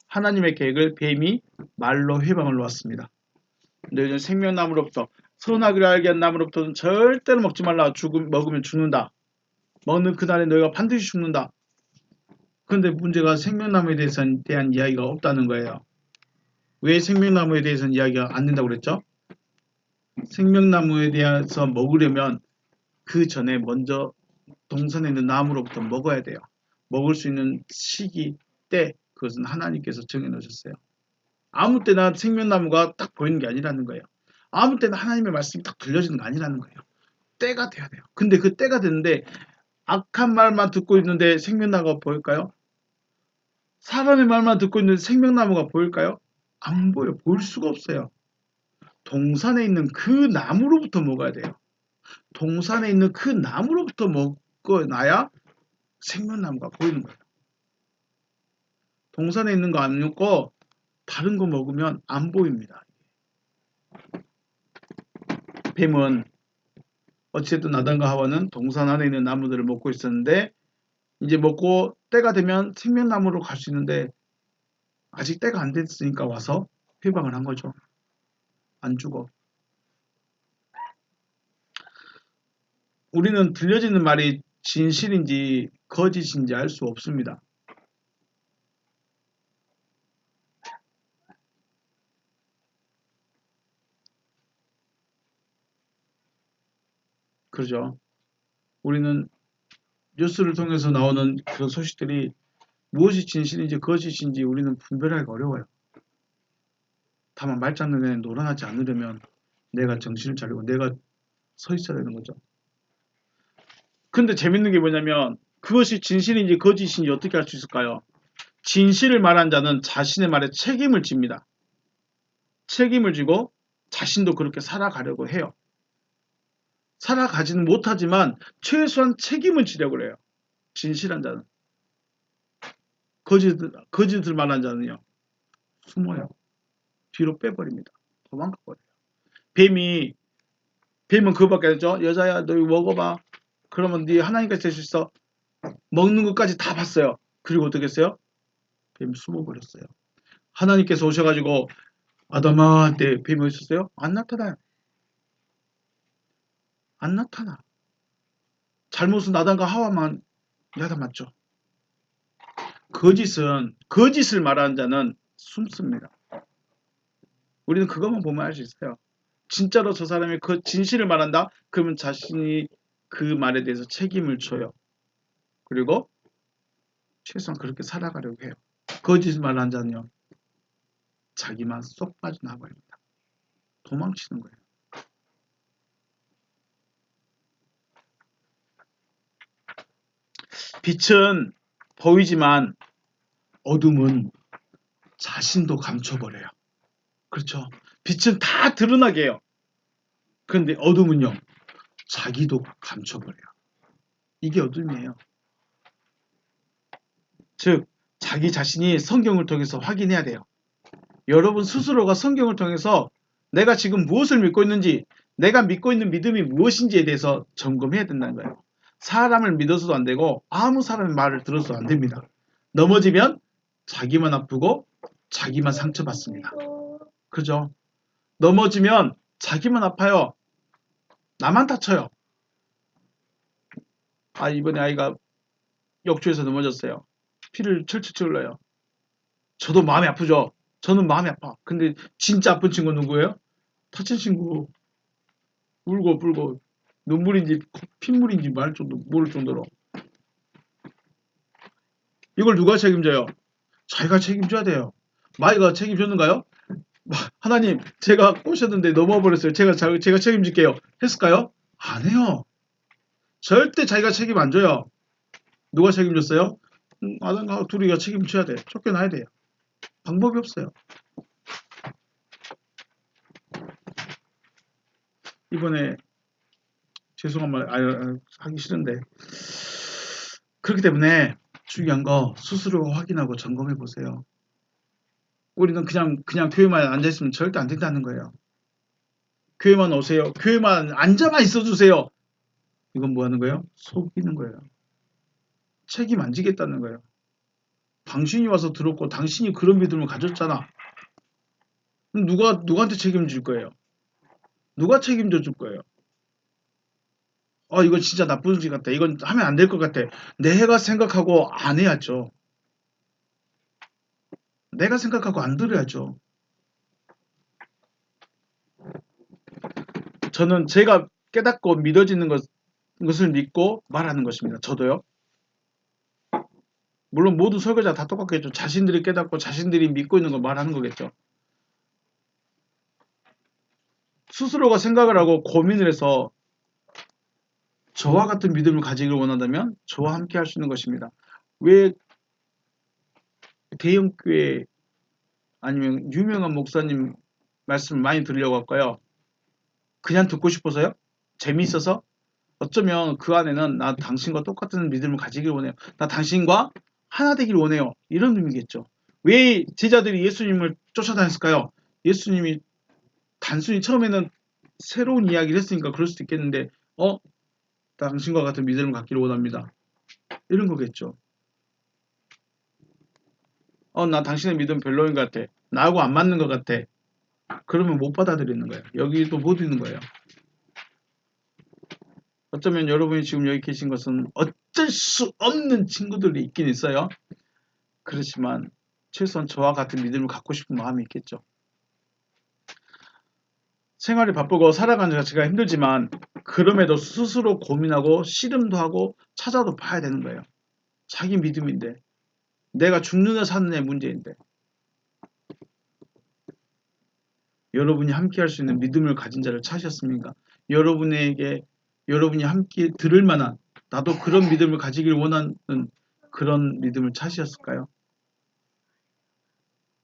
하나님의 계획을 뱀이 말로 회방을 놓았습니다. 너희는 생명나무로부터 선악을 알게 한 나무로부터는 절대로 먹지 말라. 먹으면 죽는다. 먹는 그날에 너희가 반드시 죽는다. 그런데 문제가 생명나무에 대한 이야기가 없다는 거예요. 왜 생명나무에 대해서는 이야기가 안 된다고 그랬죠? 생명나무에 대해서 먹으려면 그 전에 먼저 동산에 있는 나무로부터 먹어야 돼요. 먹을 수 있는 시기, 때 그것은 하나님께서 정해놓으셨어요. 아무 때나 생명나무가 딱 보이는 게 아니라는 거예요. 아무 때나 하나님의 말씀이 딱 들려지는 거 아니라는 거예요. 때가 돼야 돼요. 근데 그 때가 되는데 악한 말만 듣고 있는데 생명나무가 보일까요? 사람의 말만 듣고 있는데 생명나무가 보일까요? 안 보여. 보일 수가 없어요. 동산에 있는 그 나무로부터 먹어야 돼요. 동산에 있는 그 나무로부터 먹어놔야 생명나무가 보이는 거예요. 동산에 있는 거 안 먹고 다른 거 먹으면 안 보입니다. 뱀은 어쨌든 아담과 하와는 동산 안에 있는 나무들을 먹고 있었는데 이제 먹고 때가 되면 생명나무로 갈 수 있는데 아직 때가 안 됐으니까 와서 회방을 한 거죠. 안 죽어. 우리는 들려지는 말이 진실인지 거짓인지 알 수 없습니다. 그러죠. 우리는 뉴스를 통해서 나오는 그런 소식들이 무엇이 진실인지 거짓인지 우리는 분별하기가 어려워요. 다만 말장난에 놀아나지 않으려면 내가 정신을 차리고 내가 서 있어야 되는 거죠. 근데 재밌는 게 뭐냐면 그것이 진실인지 거짓인지 어떻게 알 수 있을까요? 진실을 말한 자는 자신의 말에 책임을 집니다. 책임을 지고 자신도 그렇게 살아가려고 해요. 살아가지는 못하지만 최소한 책임을 지려고 해요. 진실한 자는. 거짓을 말한 자는요. 숨어요. 뒤로 빼버립니다. 도망가버려요. 뱀은 그거밖에 안 했죠. 여자야 너 이거 먹어봐. 그러면 네 하나님께서 될 수 있어. 먹는 것까지 다 봤어요. 그리고 어떻게 했어요? 뱀이 숨어버렸어요. 하나님께서 오셔가지고 아담아 때 뱀이 어디 있었어요? 안 나타나요. 안 나타나. 잘못은 아담과 하와만 야단맞죠. 거짓을 말하는 자는 숨습니다. 우리는 그것만 보면 알 수 있어요. 진짜로 저 사람이 그 진실을 말한다? 그러면 자신이 그 말에 대해서 책임을 져요. 그리고 최소한 그렇게 살아가려고 해요. 거짓말 한 자는요. 자기만 쏙 빠져나와 버립니다. 도망치는 거예요. 빛은 보이지만 어둠은 자신도 감춰버려요. 그렇죠. 빛은 다 드러나게 해요. 그런데 어둠은요. 자기도 감춰버려요. 이게 어둠이에요. 즉 자기 자신이 성경을 통해서 확인해야 돼요. 여러분 스스로가 성경을 통해서 내가 지금 무엇을 믿고 있는지 내가 믿고 있는 믿음이 무엇인지에 대해서 점검해야 된다는 거예요. 사람을 믿어서도 안 되고 아무 사람의 말을 들어서도 안 됩니다. 넘어지면 자기만 아프고 자기만 상처받습니다. 그죠? 넘어지면 자기만 아파요. 나만 다쳐요. 이번에 아이가 역주에서 넘어졌어요. 피를 철철 흘러요. 저도 마음이 아프죠. 저는 마음이 아파. 근데 진짜 아픈 친구는 누구예요? 다친 친구. 울고 불고 눈물인지 핏물인지 모를 정도로. 이걸 누가 책임져요? 자기가 책임져야 돼요. 마이가 책임졌는가요? 하나님 제가 꼬셨는데 넘어버렸어요. 제가 책임질게요. 했을까요? 안 해요. 절대 자기가 책임 안 져요. 누가 책임졌어요? 아담과 둘이가 책임져야 돼. 쫓겨나야 돼요. 방법이 없어요. 이번에 죄송한 말 하기 싫은데 그렇기 때문에 중요한 거 스스로 확인하고 점검해 보세요. 우리는 그냥 교회만 앉아 있으면 절대 안 된다는 거예요. 교회만 오세요. 교회만 앉아만 있어 주세요. 이건 뭐 하는 거예요? 속이는 거예요. 책임 안 지겠다는 거예요. 당신이 와서 들었고 당신이 그런 믿음을 가졌잖아. 그럼 누구한테 책임질 거예요? 누가 책임져 줄 거예요? 이건 진짜 나쁜 짓 같다. 이건 하면 안 될 것 같아. 내가 생각하고 안 해야죠. 내가 생각하고 안 들어야죠. 저는 제가 깨닫고 믿어지는 것을 믿고 말하는 것입니다. 저도요. 물론 모든 설교자 다 똑같겠죠. 자신들이 깨닫고 자신들이 믿고 있는 걸 말하는 거겠죠. 스스로가 생각을 하고 고민을 해서 저와 같은 믿음을 가지기를 원한다면 저와 함께 할 수 있는 것입니다. 왜 대형교회 아니면 유명한 목사님 말씀을 많이 들으려고 할까요? 그냥 듣고 싶어서요? 재미있어서? 어쩌면 그 안에는 나 당신과 똑같은 믿음을 가지길 원해요. 나 당신과 하나 되길 원해요. 이런 의미겠죠. 왜 제자들이 예수님을 쫓아다녔을까요? 예수님이 단순히 처음에는 새로운 이야기를 했으니까 그럴 수도 있겠는데 당신과 같은 믿음을 갖기를 원합니다. 이런 거겠죠. 나 당신의 믿음 별로인 것 같아. 나하고 안 맞는 것 같아. 그러면 못 받아들이는 거예요. 여기도 못 있는 거예요. 어쩌면 여러분이 지금 여기 계신 것은 어쩔 수 없는 친구들이 있긴 있어요. 그렇지만 최소한 저와 같은 믿음을 갖고 싶은 마음이 있겠죠. 생활이 바쁘고 살아가는 자체가 힘들지만 그럼에도 스스로 고민하고 씨름도 하고 찾아도 봐야 되는 거예요. 자기 믿음인데 내가 죽느냐 사느냐의 문제인데 여러분이 함께 할 수 있는 믿음을 가진 자를 찾으셨습니까? 여러분이 함께 들을 만한 나도 그런 믿음을 가지길 원하는 그런 믿음을 찾으셨을까요?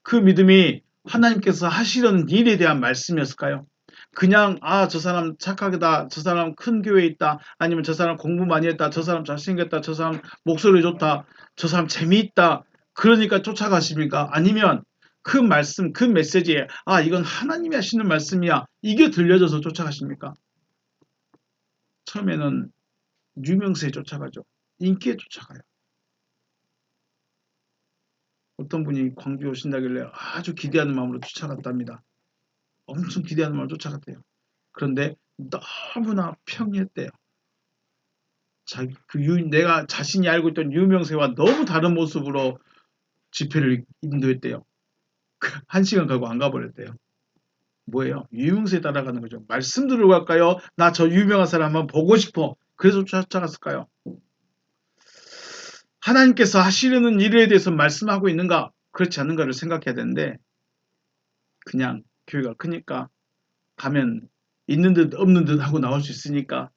그 믿음이 하나님께서 하시려는 일에 대한 말씀이었을까요? 그냥 저 사람 착하다, 저 사람 큰 교회에 있다, 아니면 저 사람 공부 많이 했다, 저 사람 잘생겼다, 저 사람 목소리 좋다, 저 사람 재미있다, 그러니까 쫓아가십니까? 아니면 그 말씀, 그 메시지에 이건 하나님이 하시는 말씀이야, 이게 들려져서 쫓아가십니까? 처음에는 유명세에 쫓아가죠. 인기에 쫓아가요. 어떤 분이 광주에 오신다길래 아주 기대하는 마음으로 쫓아갔답니다. 엄청 기대하는 마음으로 쫓아갔대요. 그런데 너무나 평이했대요. 내가 자신이 알고 있던 유명세와 너무 다른 모습으로 집회를 인도했대요. 1시간 가고 안 가버렸대요. 뭐예요? 유명세 따라가는 거죠. 말씀 들으러 갈까요? 나 저 유명한 사람 한번 보고 싶어. 그래서 쫓아갔을까요? 하나님께서 하시려는 일에 대해서 말씀하고 있는가? 그렇지 않은가를 생각해야 되는데 그냥 교회가 크니까 가면 있는 듯 없는 듯 하고 나올 수 있으니까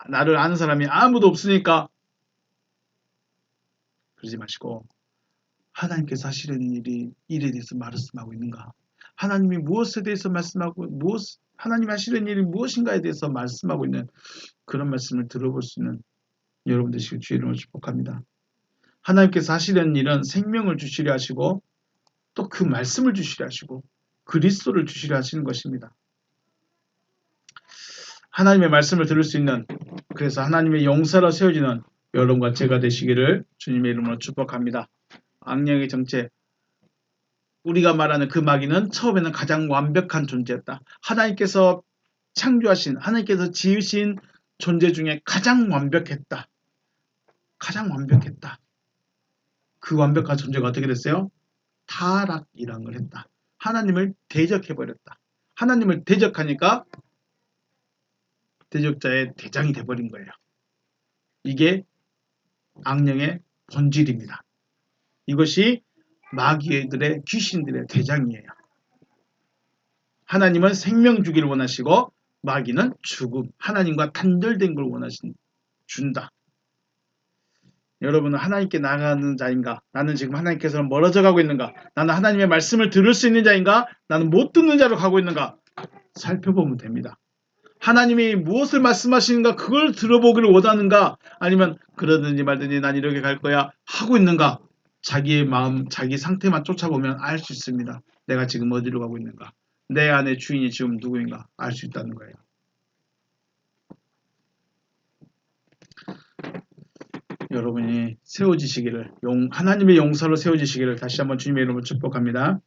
나를 아는 사람이 아무도 없으니까 그러지 마시고 하나님께서 하시려는 일에 대해서 말씀하고 있는가? 하나님이 무엇에 대해서 말씀하고 하나님 하시려는 일이 무엇인가에 대해서 말씀하고 있는 그런 말씀을 들어볼 수 있는 여러분 되시길 주의 이름으로 축복합니다. 하나님께서 하시려는 일은 생명을 주시려 하시고 또 그 말씀을 주시려 하시고 그리스도를 주시려 하시는 것입니다. 하나님의 말씀을 들을 수 있는 그래서 하나님의 용사로 세워지는 여러분과 제가 되시기를 주님의 이름으로 축복합니다. 악령의 정체 우리가 말하는 그 마귀는 처음에는 가장 완벽한 존재였다. 하나님께서 창조하신 하나님께서 지으신 존재 중에 가장 완벽했다. 가장 완벽했다. 그 완벽한 존재가 어떻게 됐어요? 타락이라는 걸 했다. 하나님을 대적해버렸다. 하나님을 대적하니까 대적자의 대장이 돼버린 거예요. 이게 악령의 본질입니다. 이것이 마귀들의 귀신들의 대장이에요. 하나님은 생명 주기를 원하시고 마귀는 죽음, 하나님과 단절된 걸 준다. 여러분은 하나님께 나아가는 자인가? 나는 지금 하나님께서 멀어져 가고 있는가? 나는 하나님의 말씀을 들을 수 있는 자인가? 나는 못 듣는 자로 가고 있는가? 살펴보면 됩니다. 하나님이 무엇을 말씀하시는가? 그걸 들어보기를 원하는가? 아니면 그러든지 말든지 난 이렇게 갈 거야 하고 있는가? 자기의 마음, 자기 상태만 쫓아보면 알 수 있습니다. 내가 지금 어디로 가고 있는가? 내 안의 주인이 지금 누구인가? 알 수 있다는 거예요. 여러분이 세워지시기를 하나님의 용사로 세워지시기를 다시 한번 주님의 이름으로 축복합니다.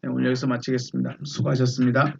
네, 오늘 여기서 마치겠습니다. 수고하셨습니다.